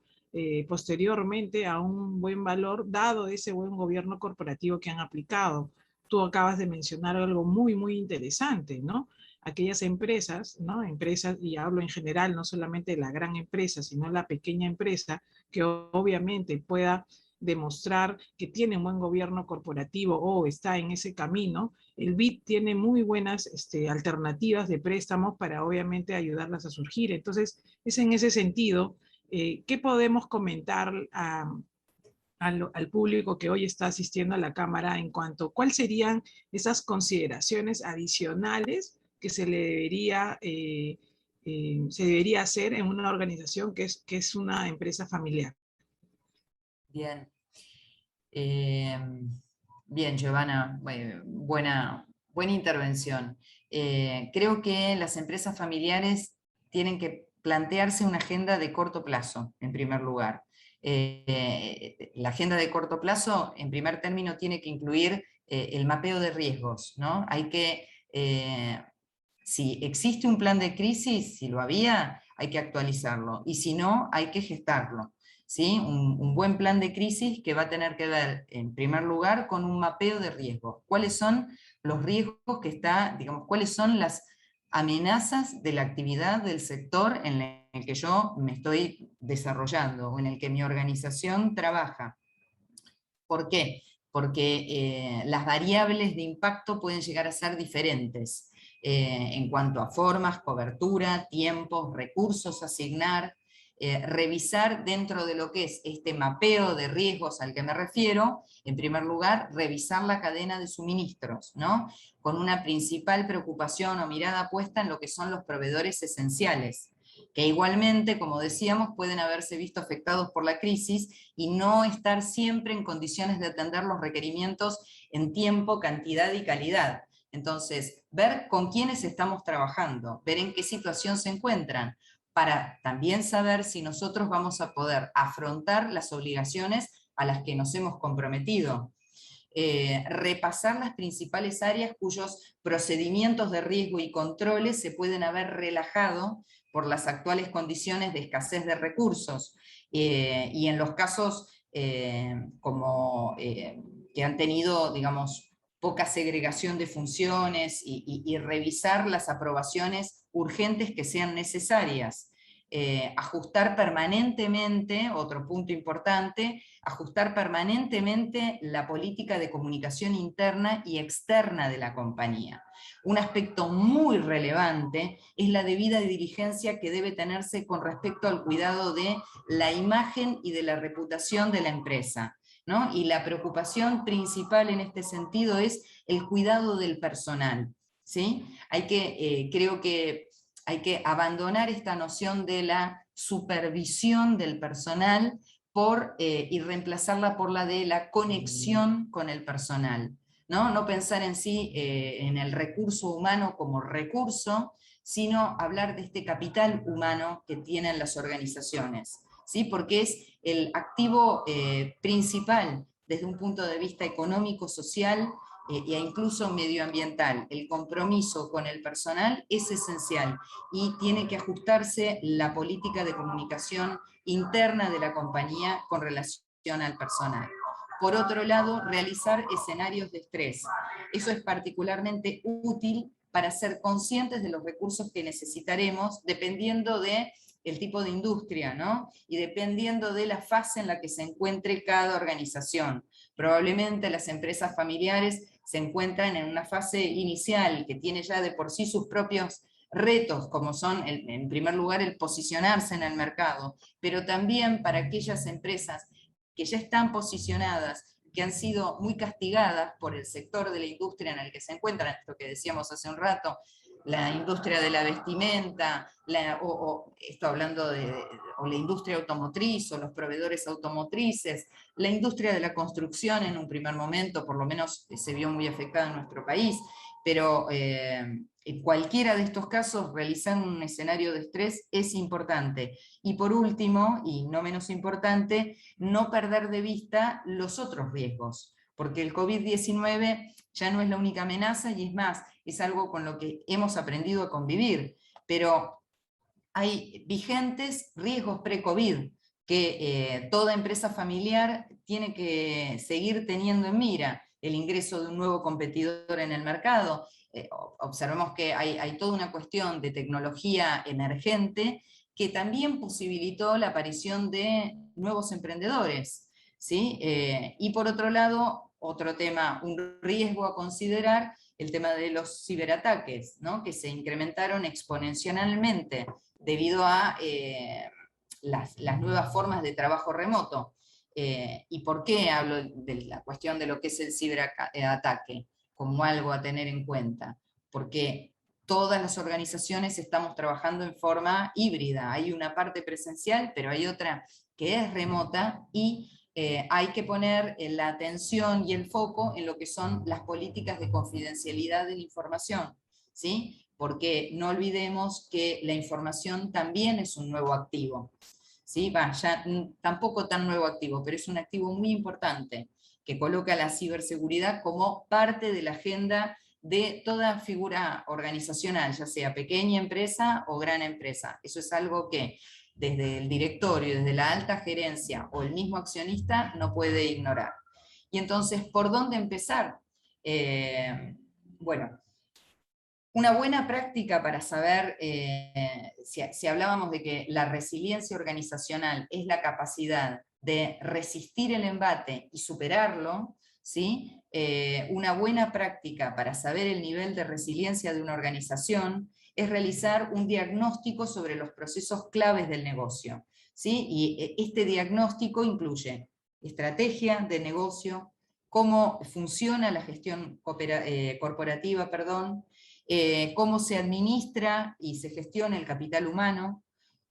B: Posteriormente a un buen valor, dado ese buen gobierno corporativo que han aplicado. Tú acabas de mencionar algo muy, muy interesante, ¿no? Aquellas empresas, ¿no? Empresas, y hablo en general, no solamente de la gran empresa, sino la pequeña empresa, que obviamente pueda demostrar que tiene un buen gobierno corporativo o está en ese camino. El BID tiene muy buenas alternativas de préstamos para obviamente ayudarlas a surgir. Entonces, es en ese sentido, ¿qué podemos comentar al público que hoy está asistiendo a la Cámara en cuanto a cuáles serían esas consideraciones adicionales que se debería hacer en una organización que es una empresa familiar?
C: Bien. Bien, Giovanna, buena intervención. Creo que las empresas familiares tienen que plantearse una agenda de corto plazo, en primer lugar. La agenda de corto plazo, en primer término, tiene que incluir el mapeo de riesgos, ¿no? Hay que, si existe un plan de crisis, si lo había, hay que actualizarlo, y si no, hay que gestarlo. ¿Sí? Un buen plan de crisis que va a tener que ver, en primer lugar, con un mapeo de riesgos. ¿Cuáles son los riesgos que cuáles son las amenazas de la actividad del sector en el que yo me estoy desarrollando o en el que mi organización trabaja? ¿Por qué? Porque las variables de impacto pueden llegar a ser diferentes en cuanto a formas, cobertura, tiempos, recursos a asignar. Revisar dentro de lo que es este mapeo de riesgos al que me refiero, en primer lugar, revisar la cadena de suministros, ¿no? Con una principal preocupación o mirada puesta en lo que son los proveedores esenciales, que igualmente, como decíamos, pueden haberse visto afectados por la crisis y no estar siempre en condiciones de atender los requerimientos en tiempo, cantidad y calidad. Entonces, ver con quiénes estamos trabajando, ver en qué situación se encuentran, para también saber si nosotros vamos a poder afrontar las obligaciones a las que nos hemos comprometido. Repasar las principales áreas cuyos procedimientos de riesgo y controles se pueden haber relajado por las actuales condiciones de escasez de recursos, y en los casos que han tenido, digamos, poca segregación de funciones y revisar las aprobaciones urgentes que sean necesarias. ajustar permanentemente, otro punto importante, ajustar permanentemente la política de comunicación interna y externa de la compañía. Un aspecto muy relevante es la debida diligencia que debe tenerse con respecto al cuidado de la imagen y de la reputación de la empresa, ¿no? Y la preocupación principal en este sentido es el cuidado del personal, ¿sí? Creo que hay que abandonar esta noción de la supervisión del personal y reemplazarla por la de la conexión con el personal, ¿no? No pensar en sí en el recurso humano como recurso, sino hablar de este capital humano que tienen las organizaciones, ¿sí? Porque es el activo principal desde un punto de vista económico, social e incluso medioambiental. El compromiso con el personal es esencial y tiene que ajustarse la política de comunicación interna de la compañía con relación al personal. Por otro lado, realizar escenarios de estrés. Eso es particularmente útil para ser conscientes de los recursos que necesitaremos dependiendo del tipo de industria, ¿no? Y dependiendo de la fase en la que se encuentre cada organización. Probablemente las empresas familiares se encuentran en una fase inicial que tiene ya de por sí sus propios retos, como son, en primer lugar, el posicionarse en el mercado, pero también para aquellas empresas que ya están posicionadas, que han sido muy castigadas por el sector de la industria en el que se encuentran, esto que decíamos hace un rato, la industria de la vestimenta, esto hablando o la industria automotriz, o los proveedores automotrices, la industria de la construcción en un primer momento, por lo menos se vio muy afectada en nuestro país, pero en cualquiera de estos casos, realizar un escenario de estrés es importante. Y por último, y no menos importante, no perder de vista los otros riesgos, porque el COVID-19 ya no es la única amenaza, y es más, es algo con lo que hemos aprendido a convivir, pero hay vigentes riesgos pre-COVID que toda empresa familiar tiene que seguir teniendo en mira. El ingreso de un nuevo competidor en el mercado. Observemos que hay toda una cuestión de tecnología emergente que también posibilitó la aparición de nuevos emprendedores, ¿sí? Y por otro lado, otro tema, un riesgo a considerar, el tema de los ciberataques, ¿no? Que se incrementaron exponencialmente debido a las nuevas formas de trabajo remoto. ¿Y por qué hablo de la cuestión de lo que es el ciberataque como algo a tener en cuenta? Porque todas las organizaciones estamos trabajando en forma híbrida. Hay una parte presencial, pero hay otra que es remota, y hay que poner la atención y el foco en lo que son las políticas de confidencialidad de la información, ¿sí? Porque no olvidemos que la información también es un nuevo activo, ¿sí? Ya tampoco tan nuevo activo, pero es un activo muy importante, que coloca la ciberseguridad como parte de la agenda de toda figura organizacional, ya sea pequeña empresa o gran empresa. Eso es algo que desde el directorio, desde la alta gerencia o el mismo accionista no puede ignorar. Y entonces, ¿por dónde empezar? Bueno, una buena práctica para saber, si hablábamos de que la resiliencia organizacional es la capacidad de resistir el embate y superarlo, ¿sí? Una buena práctica para saber el nivel de resiliencia de una organización es realizar un diagnóstico sobre los procesos claves del negocio, ¿sí? Y este diagnóstico incluye estrategia de negocio, cómo funciona la gestión corporativa, cómo se administra y se gestiona el capital humano,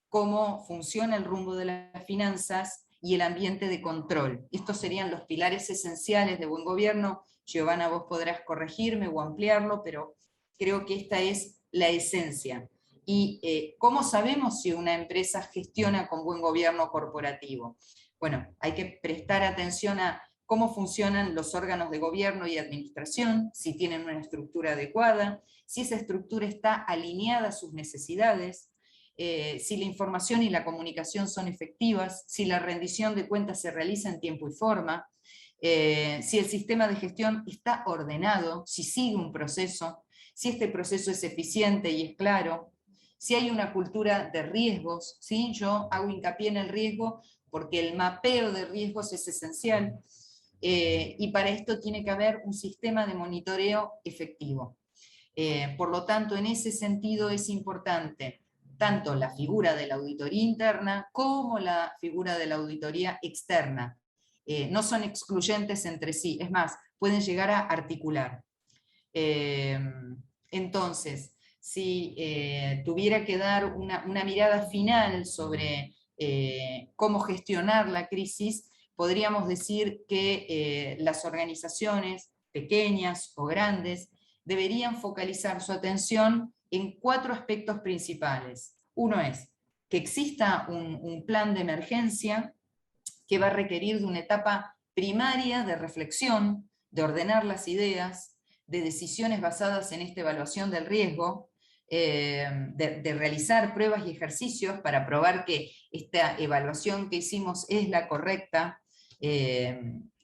C: cómo funciona el rumbo de las finanzas y el ambiente de control. Estos serían los pilares esenciales de buen gobierno. Giovanna, vos podrás corregirme o ampliarlo, pero creo que esta es la esencia. ¿Y cómo sabemos si una empresa gestiona con buen gobierno corporativo? Bueno, hay que prestar atención a cómo funcionan los órganos de gobierno y administración, si tienen una estructura adecuada, si esa estructura está alineada a sus necesidades, si la información y la comunicación son efectivas, si la rendición de cuentas se realiza en tiempo y forma, si el sistema de gestión está ordenado, si sigue un proceso, si este proceso es eficiente y es claro, Si hay una cultura de riesgos, ¿sí? Yo hago hincapié en el riesgo porque el mapeo de riesgos es esencial, y para esto tiene que haber un sistema de monitoreo efectivo. Por lo tanto, en ese sentido es importante tanto la figura de la auditoría interna como la figura de la auditoría externa. No son excluyentes entre sí, es más, pueden llegar a articular. Entonces, si tuviera que dar una mirada final sobre cómo gestionar la crisis, podríamos decir que las organizaciones, pequeñas o grandes, deberían focalizar su atención en 4 aspectos principales. Uno es que exista un plan de emergencia que va a requerir de una etapa primaria de reflexión, de ordenar las ideas, de decisiones basadas en esta evaluación del riesgo, de realizar pruebas y ejercicios para probar que esta evaluación que hicimos es la correcta.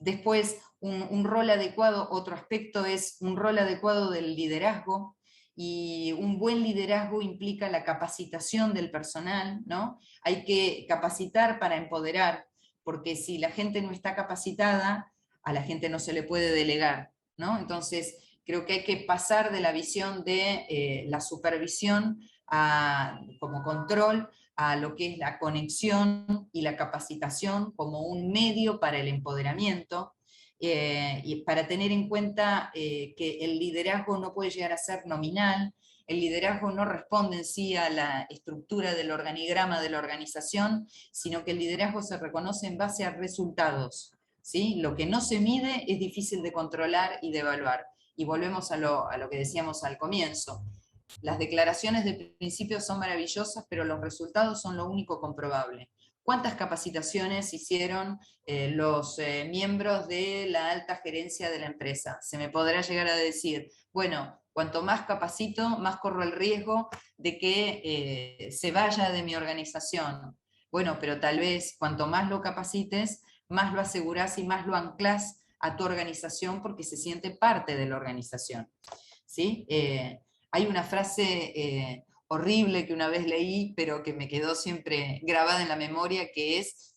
C: Después, un rol adecuado, otro aspecto es un rol adecuado del liderazgo, y un buen liderazgo implica la capacitación del personal, ¿no? Hay que capacitar para empoderar, porque si la gente no está capacitada, a la gente no se le puede delegar, ¿no? Entonces, creo que hay que pasar de la visión de la supervisión como control, a lo que es la conexión y la capacitación como un medio para el empoderamiento, y para tener en cuenta que el liderazgo no puede llegar a ser nominal. El liderazgo no responde en sí a la estructura del organigrama de la organización, sino que el liderazgo se reconoce en base a resultados, ¿sí? Lo que no se mide es difícil de controlar y de evaluar. Y volvemos a lo que decíamos al comienzo. Las declaraciones de principio son maravillosas, pero los resultados son lo único comprobable. ¿Cuántas capacitaciones hicieron los miembros de la alta gerencia de la empresa? Se me podrá llegar a decir, bueno, cuanto más capacito, más corro el riesgo de que se vaya de mi organización. Bueno, pero tal vez cuanto más lo capacites, más lo asegurás y más lo anclás a tu organización porque se siente parte de la organización, ¿sí? Hay una frase horrible que una vez leí, pero que me quedó siempre grabada en la memoria, que es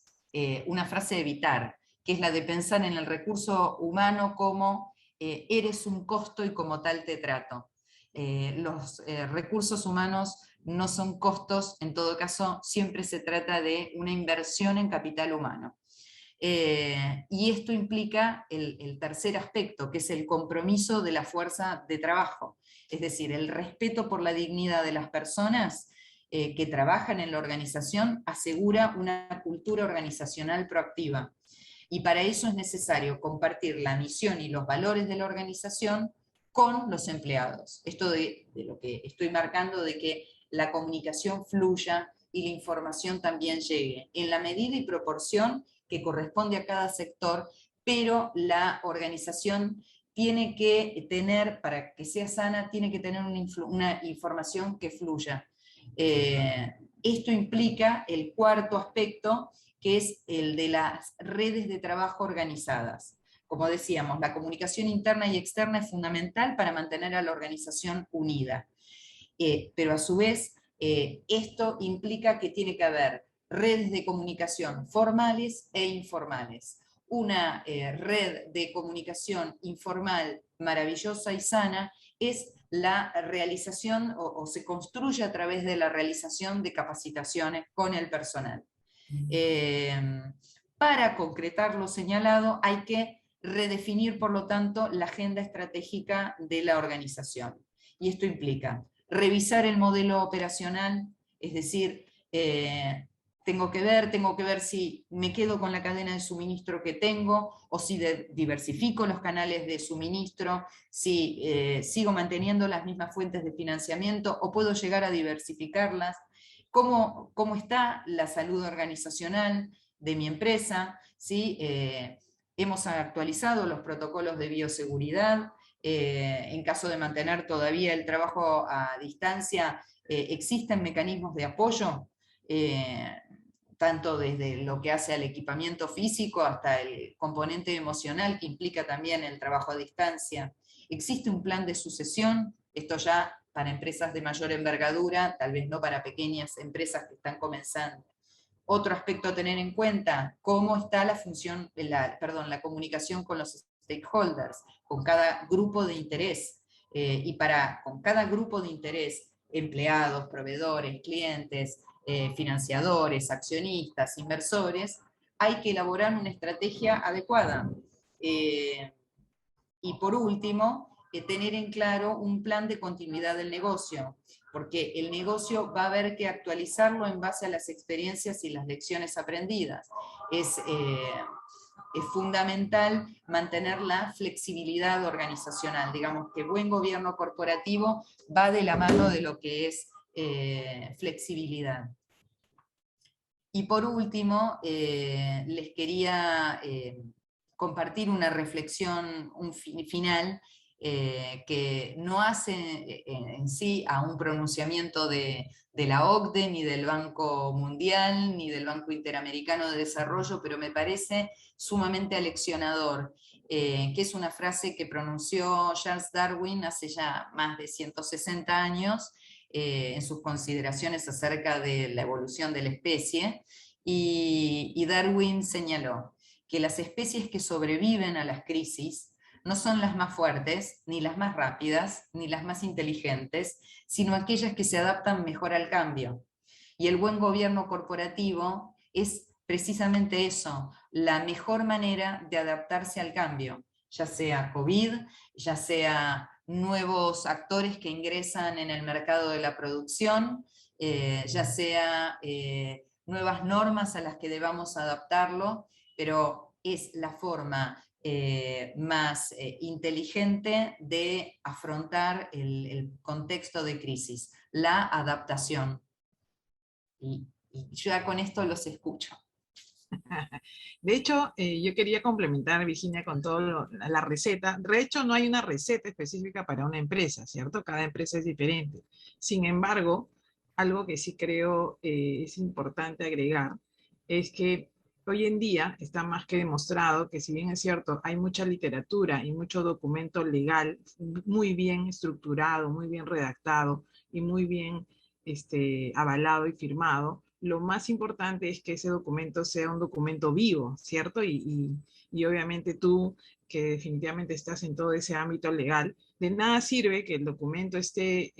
C: una frase de Vitar, que es la de pensar en el recurso humano como eres un costo y como tal te trato. Los recursos humanos no son costos, en todo caso siempre se trata de una inversión en capital humano. Y esto implica el tercer aspecto, que es el compromiso de la fuerza de trabajo, es decir, el respeto por la dignidad de las personas que trabajan en la organización asegura una cultura organizacional proactiva. Y para eso es necesario compartir la misión y los valores de la organización con los empleados. Esto de lo que estoy marcando, de que la comunicación fluya y la información también llegue, en la medida y proporción que corresponde a cada sector, pero la organización tiene que tener, para que sea sana, tiene que tener una información que fluya. Esto implica el cuarto aspecto, que es el de las redes de trabajo organizadas. Como decíamos, la comunicación interna y externa es fundamental para mantener a la organización unida. Pero a su vez, esto implica que tiene que haber redes de comunicación formales e informales. Una red de comunicación informal maravillosa y sana es la realización, o se construye a través de la realización de capacitaciones con el personal. Para concretar lo señalado, hay que redefinir, por lo tanto, la agenda estratégica de la organización. Y esto implica revisar el modelo operacional, es decir, tengo que ver si me quedo con la cadena de suministro que tengo, o si diversifico los canales de suministro, si sigo manteniendo las mismas fuentes de financiamiento, o puedo llegar a diversificarlas. ¿Cómo está la salud organizacional de mi empresa? ¿Sí? Hemos actualizado los protocolos de bioseguridad. En caso de mantener todavía el trabajo a distancia, existen mecanismos de apoyo, tanto desde lo que hace al equipamiento físico hasta el componente emocional que implica también el trabajo a distancia. Existe un plan de sucesión, esto ya para empresas de mayor envergadura, tal vez no para pequeñas empresas que están comenzando. Otro aspecto a tener en cuenta, cómo está la función, la comunicación con los stakeholders, con cada grupo de interés. Con cada grupo de interés, empleados, proveedores, clientes, financiadores, accionistas, inversores, hay que elaborar una estrategia adecuada. Y por último, tener en claro un plan de continuidad del negocio, porque el negocio va a haber que actualizarlo en base a las experiencias y las lecciones aprendidas. Es fundamental mantener la flexibilidad organizacional. Digamos que buen gobierno corporativo va de la mano de lo que es flexibilidad. Y por último, les quería compartir una reflexión final que no hace en sí a un pronunciamiento de la OCDE, ni del Banco Mundial, ni del Banco Interamericano de Desarrollo, pero me parece sumamente aleccionador, que es una frase que pronunció Charles Darwin hace ya más de 160 años, en sus consideraciones acerca de la evolución de la especie, y Darwin señaló que las especies que sobreviven a las crisis no son las más fuertes, ni las más rápidas, ni las más inteligentes, sino aquellas que se adaptan mejor al cambio. Y el buen gobierno corporativo es precisamente eso, la mejor manera de adaptarse al cambio, ya sea COVID, ya sea nuevos actores que ingresan en el mercado de la producción, ya sea nuevas normas a las que debamos adaptarlo, pero es la forma más inteligente de afrontar el contexto de crisis, la adaptación. Y yo ya con esto los escucho.
B: De hecho, yo quería complementar, Virginia, con todo la receta. De hecho, no hay una receta específica para una empresa, ¿cierto? Cada empresa es diferente. Sin embargo, algo que sí creo es importante agregar es que hoy en día está más que demostrado que, si bien es cierto, hay mucha literatura y mucho documento legal muy bien estructurado, muy bien redactado y muy bien avalado y firmado, lo más importante es que ese documento sea un documento vivo, ¿cierto? Y obviamente tú, que definitivamente estás en todo ese ámbito legal, de nada sirve que el documento esté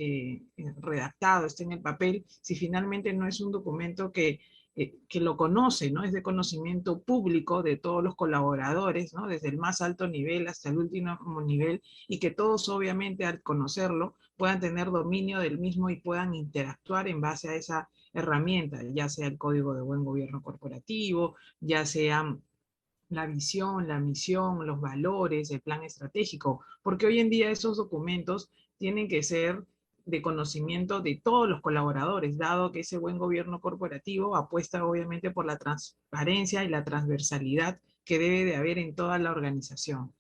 B: redactado, esté en el papel, si finalmente no es un documento que lo conoce, ¿no? Es de conocimiento público de todos los colaboradores, ¿no? Desde el más alto nivel hasta el último nivel, y que todos obviamente al conocerlo puedan tener dominio del mismo y puedan interactuar en base a esa herramienta, ya sea el código de buen gobierno corporativo, ya sea la visión, la misión, los valores, el plan estratégico, porque hoy en día esos documentos tienen que ser de conocimiento de todos los colaboradores, dado que ese buen gobierno corporativo apuesta obviamente por la transparencia y la transversalidad que debe de haber en toda la organización.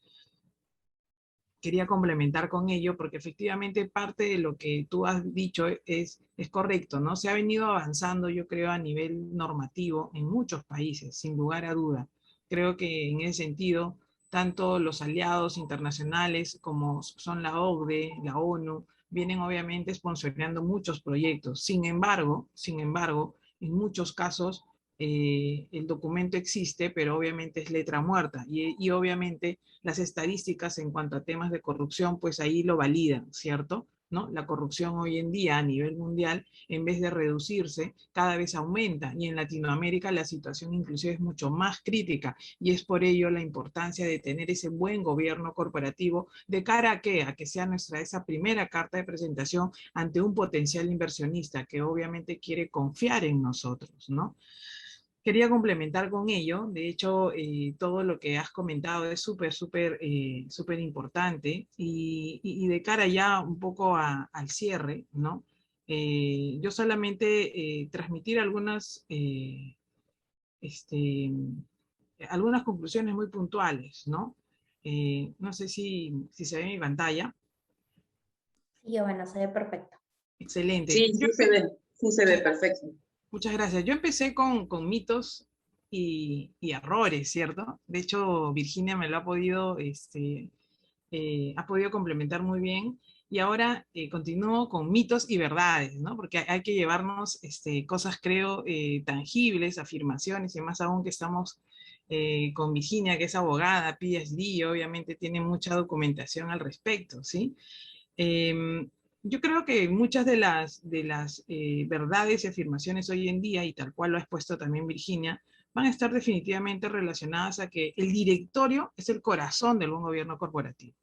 B: Quería complementar con ello, porque efectivamente parte de lo que tú has dicho es correcto, ¿no? Se ha venido avanzando, yo creo, a nivel normativo en muchos países, sin lugar a duda. Creo que en ese sentido, tanto los aliados internacionales como son la OCDE, la ONU, vienen obviamente sponsoreando muchos proyectos. Sin embargo, en muchos casos el documento existe, pero obviamente es letra muerta, y obviamente las estadísticas en cuanto a temas de corrupción, pues ahí lo validan, ¿cierto? ¿No? La corrupción hoy en día a nivel mundial, en vez de reducirse, cada vez aumenta, y en Latinoamérica la situación inclusive es mucho más crítica, y es por ello la importancia de tener ese buen gobierno corporativo de cara a ¿qué? A que sea esa primera carta de presentación ante un potencial inversionista que obviamente quiere confiar en nosotros, ¿no? Quería complementar con ello. De hecho, todo lo que has comentado es súper importante, y de cara ya un poco al cierre, ¿no? Yo solamente transmitir algunas conclusiones muy puntuales, ¿no? No sé si se ve mi pantalla.
D: Sí, bueno, se ve perfecto.
B: Excelente.
E: Sí, sí se ve perfecto.
B: Muchas gracias. Yo empecé con mitos y errores, ¿cierto? De hecho, Virginia me lo ha podido complementar muy bien. Y ahora continúo con mitos y verdades, ¿no? Porque hay que llevarnos cosas, creo, tangibles, afirmaciones, y más aún que estamos con Virginia, que es abogada, PhD, obviamente tiene mucha documentación al respecto, ¿sí? Yo creo que muchas de las verdades y afirmaciones hoy en día, y tal cual lo ha expuesto también Virginia, van a estar definitivamente relacionadas a que el directorio es el corazón del buen gobierno corporativo.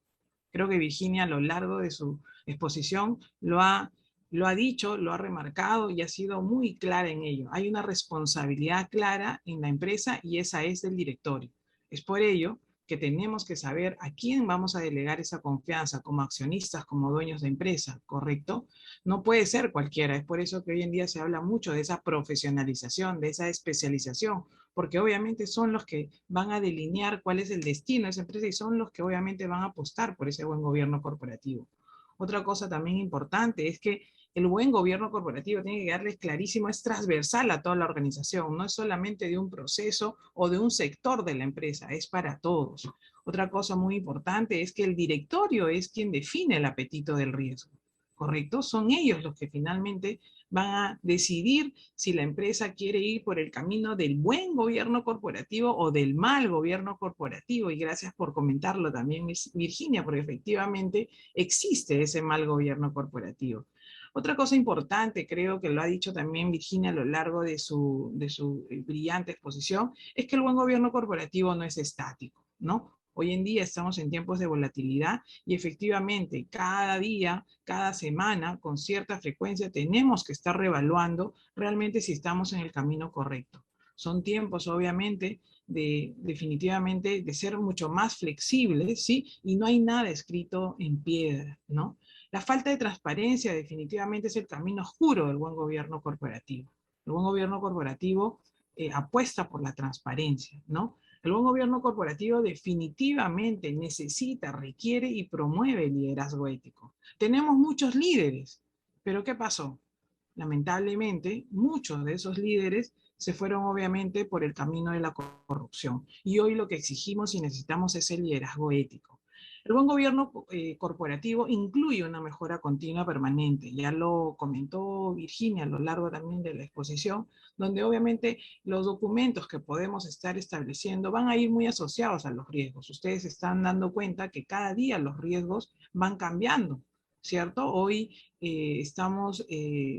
B: Creo que Virginia a lo largo de su exposición lo ha dicho, lo ha remarcado y ha sido muy clara en ello. Hay una responsabilidad clara en la empresa y esa es del directorio. Es por ello que tenemos que saber a quién vamos a delegar esa confianza como accionistas, como dueños de empresa, ¿correcto? No puede ser cualquiera. Es por eso que hoy en día se habla mucho de esa profesionalización, de esa especialización, porque obviamente son los que van a delinear cuál es el destino de esa empresa y son los que obviamente van a apostar por ese buen gobierno corporativo. Otra cosa también importante es que el buen gobierno corporativo tiene que quedarles clarísimo, es transversal a toda la organización, no es solamente de un proceso o de un sector de la empresa, es para todos. Otra cosa muy importante es que el directorio es quien define el apetito del riesgo, ¿correcto? Son ellos los que finalmente van a decidir si la empresa quiere ir por el camino del buen gobierno corporativo o del mal gobierno corporativo. Y gracias por comentarlo también, Virginia, porque efectivamente existe ese mal gobierno corporativo. Otra cosa importante, creo que lo ha dicho también Virginia a lo largo de su brillante exposición, es que el buen gobierno corporativo no es estático, ¿no? Hoy en día estamos en tiempos de volatilidad y efectivamente cada día, cada semana, con cierta frecuencia, tenemos que estar reevaluando realmente si estamos en el camino correcto. Son tiempos, obviamente, definitivamente de ser mucho más flexibles, ¿sí? Y no hay nada escrito en piedra, ¿no? La falta de transparencia definitivamente es el camino oscuro del buen gobierno corporativo. El buen gobierno corporativo apuesta por la transparencia, ¿no? El buen gobierno corporativo definitivamente necesita, requiere y promueve el liderazgo ético. Tenemos muchos líderes, pero ¿qué pasó? Lamentablemente, muchos de esos líderes se fueron obviamente por el camino de la corrupción. Y hoy lo que exigimos y necesitamos es el liderazgo ético. El buen gobierno corporativo incluye una mejora continua permanente. Ya lo comentó Virginia a lo largo también de la exposición, donde obviamente los documentos que podemos estar estableciendo van a ir muy asociados a los riesgos. Ustedes están dando cuenta que cada día los riesgos van cambiando, ¿cierto? Hoy estamos,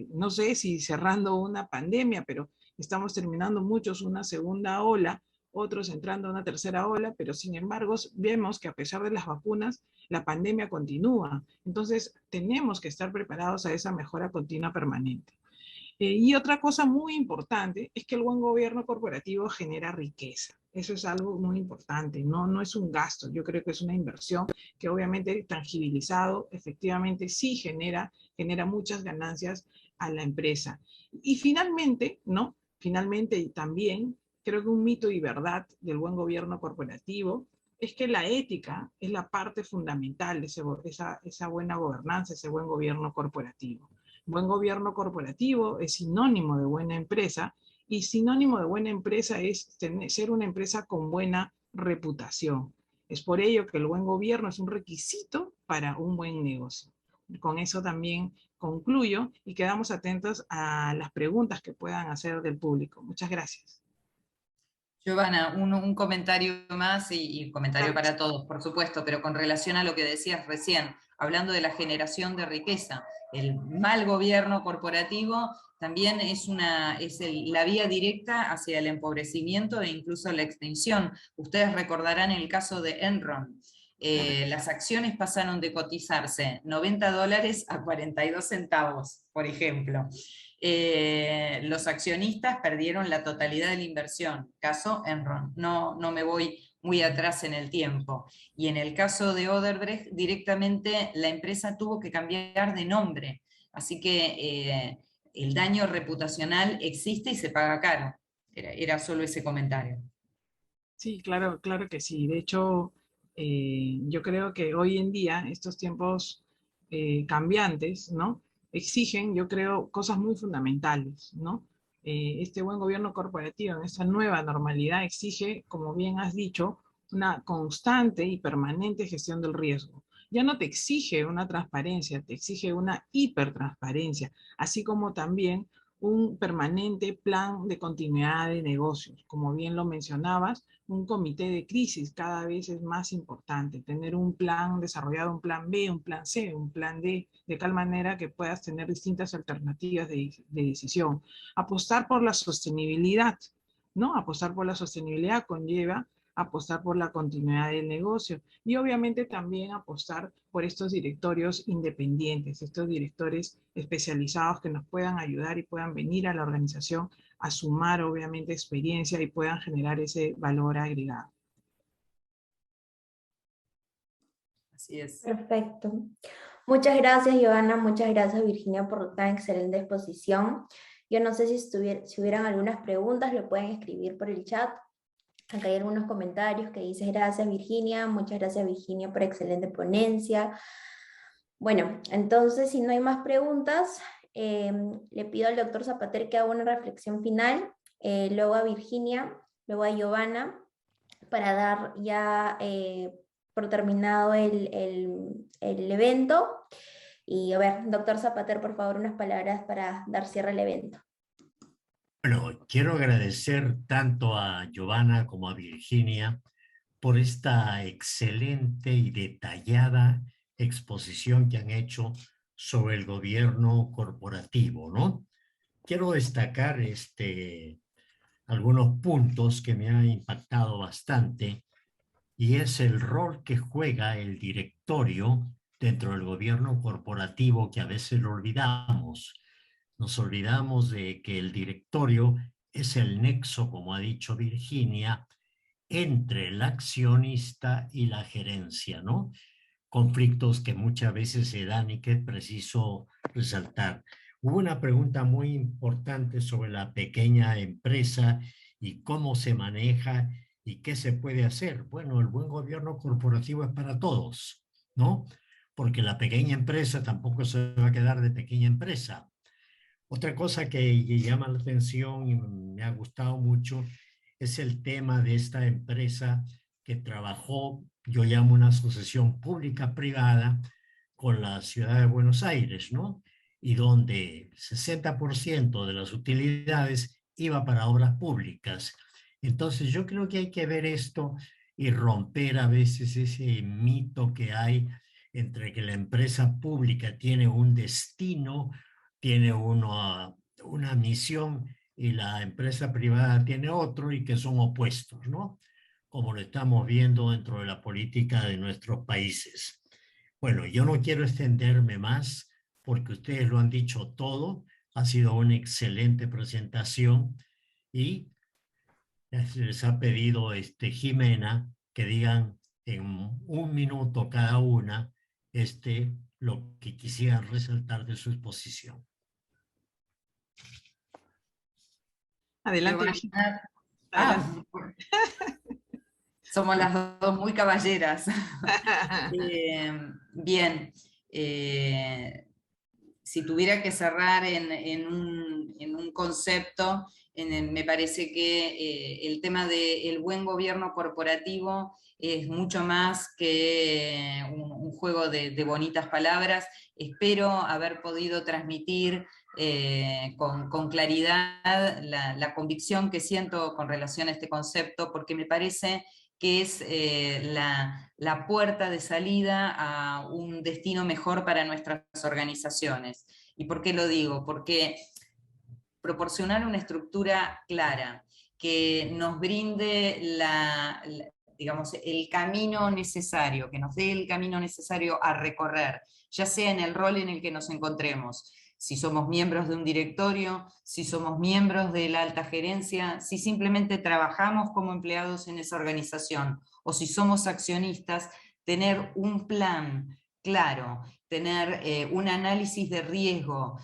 B: no sé si cerrando una pandemia, pero estamos terminando muchos una segunda ola, otros entrando a una tercera ola, pero sin embargo vemos que a pesar de las vacunas, la pandemia continúa. Entonces tenemos que estar preparados a esa mejora continua permanente. Y otra cosa muy importante es que el buen gobierno corporativo genera riqueza. Eso es algo muy importante, no es un gasto, yo creo que es una inversión que obviamente tangibilizado efectivamente sí genera muchas ganancias a la empresa. Y finalmente, ¿no? Finalmente también creo que un mito y verdad del buen gobierno corporativo es que la ética es la parte fundamental de esa buena gobernanza, ese buen gobierno corporativo. Buen gobierno corporativo es sinónimo de buena empresa y sinónimo de buena empresa es ser una empresa con buena reputación. Es por ello que el buen gobierno es un requisito para un buen negocio. Con eso también concluyo y quedamos atentos a las preguntas que puedan hacer del público. Muchas gracias.
C: Giovanna, un comentario más y comentario para todos, por supuesto, pero con relación a lo que decías recién, hablando de la generación de riqueza, el mal gobierno corporativo también es la vía directa hacia el empobrecimiento e incluso la extinción. Ustedes recordarán el caso de Enron. Las acciones pasaron de cotizarse $90 a 42 centavos, por ejemplo. Los accionistas perdieron la totalidad de la inversión, caso Enron, no me voy muy atrás en el tiempo. Y en el caso de Odebrecht, directamente la empresa tuvo que cambiar de nombre, así que el daño reputacional existe y se paga caro. Era solo ese comentario.
B: Sí, claro, claro que sí. De hecho, yo creo que hoy en día, estos tiempos cambiantes, ¿no? Exigen, yo creo, cosas muy fundamentales, ¿no? Este buen gobierno corporativo en esta nueva normalidad exige, como bien has dicho, una constante y permanente gestión del riesgo. ya no te exige una transparencia, te exige una hipertransparencia, así como también un permanente plan de continuidad de negocios. Como bien lo mencionabas, un comité de crisis cada vez es más importante, tener un plan desarrollado, un plan B, un plan C, un plan D, de tal manera que puedas tener distintas alternativas de decisión. Apostar por la sostenibilidad, ¿no? Apostar por la sostenibilidad conlleva apostar por la continuidad del negocio y obviamente también apostar por estos directorios independientes, estos directores especializados que nos puedan ayudar y puedan venir a la organización a sumar obviamente experiencia y puedan generar ese valor agregado.
C: Así es.
D: Perfecto. Muchas gracias, Giovanna. Muchas gracias, Virginia, por tan excelente exposición. Yo no sé si hubieran algunas preguntas, lo pueden escribir por el chat. Acá hay algunos comentarios que dice gracias, Virginia. Muchas gracias, Virginia, por excelente ponencia. Bueno, entonces, si no hay más preguntas, le pido al doctor Zapater que haga una reflexión final, luego a Virginia, luego a Giovanna, para dar ya por terminado el evento. Y a ver, doctor Zapater, por favor, unas palabras para dar cierre al evento.
A: Bueno, quiero agradecer tanto a Giovanna como a Virginia por esta excelente y detallada exposición que han hecho sobre el gobierno corporativo, ¿no? Quiero destacar algunos puntos que me han impactado bastante, y es el rol que juega el directorio dentro del gobierno corporativo, que a veces lo olvidamos. Nos olvidamos de que el directorio es el nexo, como ha dicho Virginia, entre el accionista y la gerencia, ¿no? Conflictos que muchas veces se dan y que es preciso resaltar. Hubo una pregunta muy importante sobre la pequeña empresa y cómo se maneja y qué se puede hacer. Bueno, el buen gobierno corporativo es para todos, ¿no? Porque la pequeña empresa tampoco se va a quedar de pequeña empresa. Otra cosa que llama la atención y me ha gustado mucho es el tema de esta empresa que trabajó, yo llamo una asociación pública-privada con la ciudad de Buenos Aires, ¿no? Y donde 60% de las utilidades iba para obras públicas. Entonces yo creo que hay que ver esto y romper a veces ese mito que hay entre que la empresa pública tiene un destino, tiene una misión y la empresa privada tiene otro, y que son opuestos, ¿no? Como lo estamos viendo dentro de la política de nuestros países. Bueno, yo no quiero extenderme más porque ustedes lo han dicho todo. Ha sido una excelente presentación y les ha pedido Jimena que digan en un minuto cada una lo que quisieran resaltar de su exposición.
B: Adelante, Virginia. Adelante.
C: Somos las dos muy caballeras. Bien, si tuviera que cerrar en un concepto, me parece que el tema del buen gobierno corporativo es mucho más que un juego de bonitas palabras. Espero haber podido transmitir con claridad la convicción que siento con relación a este concepto, porque me parece que es la puerta de salida a un destino mejor para nuestras organizaciones. ¿Y por qué lo digo? Porque proporcionar una estructura clara que nos brinde digamos, el camino necesario, que nos dé el camino necesario a recorrer, ya sea en el rol en el que nos encontremos, si somos miembros de un directorio, si somos miembros de la alta gerencia, si simplemente trabajamos como empleados en esa organización, o si somos accionistas, tener un plan claro, tener un análisis de riesgo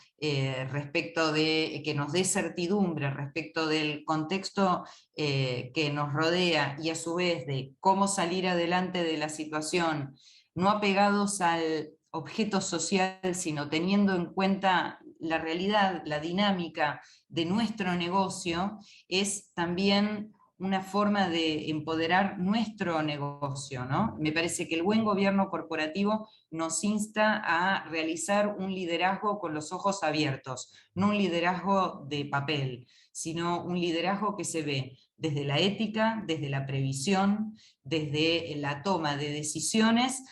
C: respecto de que nos dé certidumbre respecto del contexto que nos rodea, y a su vez de cómo salir adelante de la situación, no apegados al objeto social, sino teniendo en cuenta la realidad, la dinámica de nuestro negocio, es también una forma de empoderar nuestro negocio, ¿no? Me parece que el buen gobierno corporativo nos insta a realizar un liderazgo con los ojos abiertos, no un liderazgo de papel, sino un liderazgo que se ve desde la ética, desde la previsión, desde la toma de decisiones,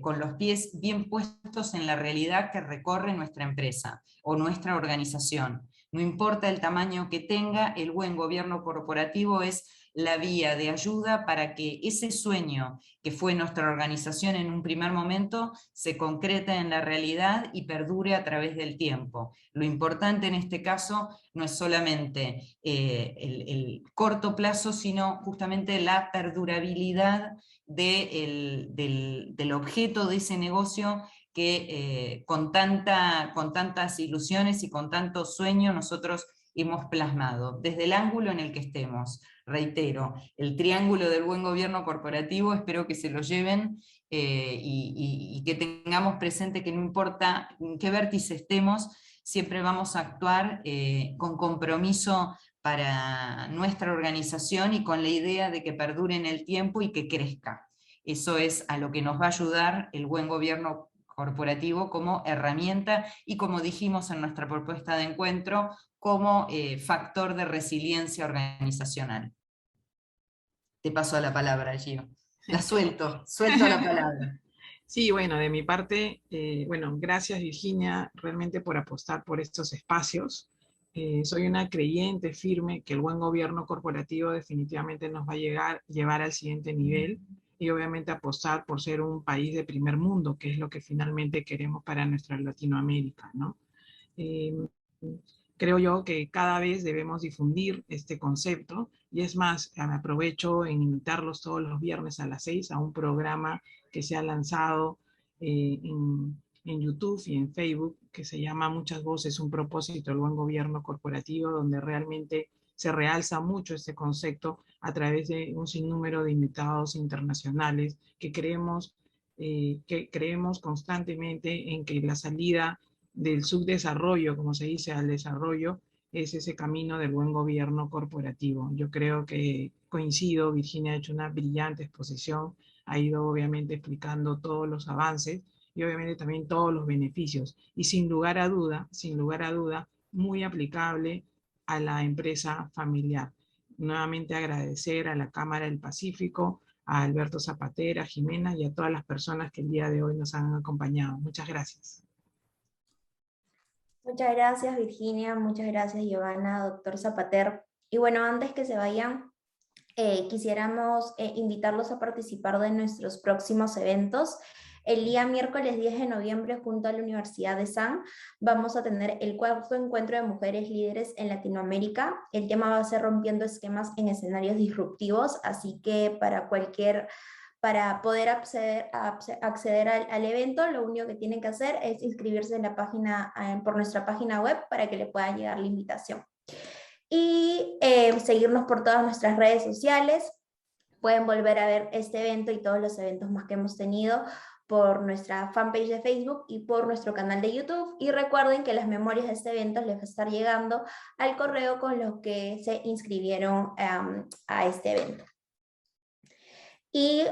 C: con los pies bien puestos en la realidad que recorre nuestra empresa o nuestra organización. No importa el tamaño que tenga, el buen gobierno corporativo es la vía de ayuda para que ese sueño que fue nuestra organización en un primer momento se concrete en la realidad y perdure a través del tiempo. Lo importante en este caso no es solamente el corto plazo, sino justamente la perdurabilidad del objeto de ese negocio que con tantas ilusiones y con tanto sueño nosotros hemos plasmado, desde el ángulo en el que estemos. Reitero, el triángulo del buen gobierno corporativo, espero que se lo lleven y que tengamos presente que no importa en qué vértice estemos, siempre vamos a actuar con compromiso para nuestra organización y con la idea de que perdure en el tiempo y que crezca. Eso es a lo que nos va a ayudar el buen gobierno corporativo como herramienta y, como dijimos en nuestra propuesta de encuentro, como factor de resiliencia organizacional. Te paso la palabra, Gio. La suelto la palabra.
B: Sí, bueno, de mi parte, bueno, gracias Virginia realmente por apostar por estos espacios. Soy una creyente firme que el buen gobierno corporativo definitivamente nos va a llevar al siguiente nivel y obviamente apostar por ser un país de primer mundo, que es lo que finalmente queremos para nuestra Latinoamérica, ¿no? Creo yo que cada vez debemos difundir este concepto y es más, me aprovecho en invitarlos todos los viernes a las 6 a un programa que se ha lanzado en YouTube y en Facebook que se llama Muchas Voces, un propósito del buen gobierno corporativo, donde realmente se realza mucho este concepto a través de un sinnúmero de invitados internacionales que creemos constantemente en que la salida del subdesarrollo, como se dice, al desarrollo, es ese camino del buen gobierno corporativo. Yo creo que coincido, Virginia ha hecho una brillante exposición, ha ido obviamente explicando todos los avances y obviamente también todos los beneficios. Y sin lugar a duda, muy aplicable a la empresa familiar. Nuevamente agradecer a la Cámara del Pacífico, a Alberto Zapatera, a Jimena y a todas las personas que el día de hoy nos han acompañado. Muchas gracias.
D: Muchas gracias, Virginia. Muchas gracias, Giovanna, doctor Zapater. Y bueno, antes que se vayan, quisiéramos invitarlos a participar de nuestros próximos eventos. El día miércoles 10 de noviembre, junto a la Universidad de San, vamos a tener el 4º encuentro de mujeres líderes en Latinoamérica. El tema va a ser rompiendo esquemas en escenarios disruptivos, así que para poder acceder al evento, lo único que tienen que hacer es inscribirse en la página, por nuestra página web para que le pueda llegar la invitación. Y seguirnos por todas nuestras redes sociales. Pueden volver a ver este evento y todos los eventos más que hemos tenido por nuestra fanpage de Facebook y por nuestro canal de YouTube. Y recuerden que las memorias de este evento les va a estar llegando al correo con los que se inscribieron a este evento. Y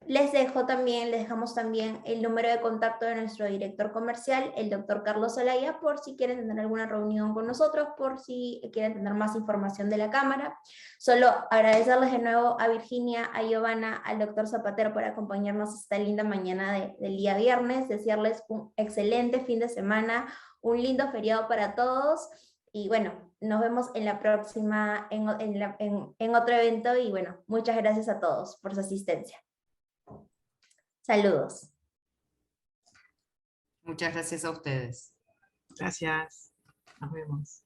D: les dejamos también el número de contacto de nuestro director comercial, el doctor Carlos Olaya, por si quieren tener alguna reunión con nosotros, por si quieren tener más información de la Cámara. Solo agradecerles de nuevo a Virginia, a Giovanna, al doctor Zapatero por acompañarnos esta linda mañana del día viernes, desearles un excelente fin de semana, un lindo feriado para todos, y bueno, nos vemos en la próxima, en otro evento, y bueno, muchas gracias a todos por su asistencia. Saludos.
C: Muchas gracias a ustedes.
B: Gracias. Nos vemos.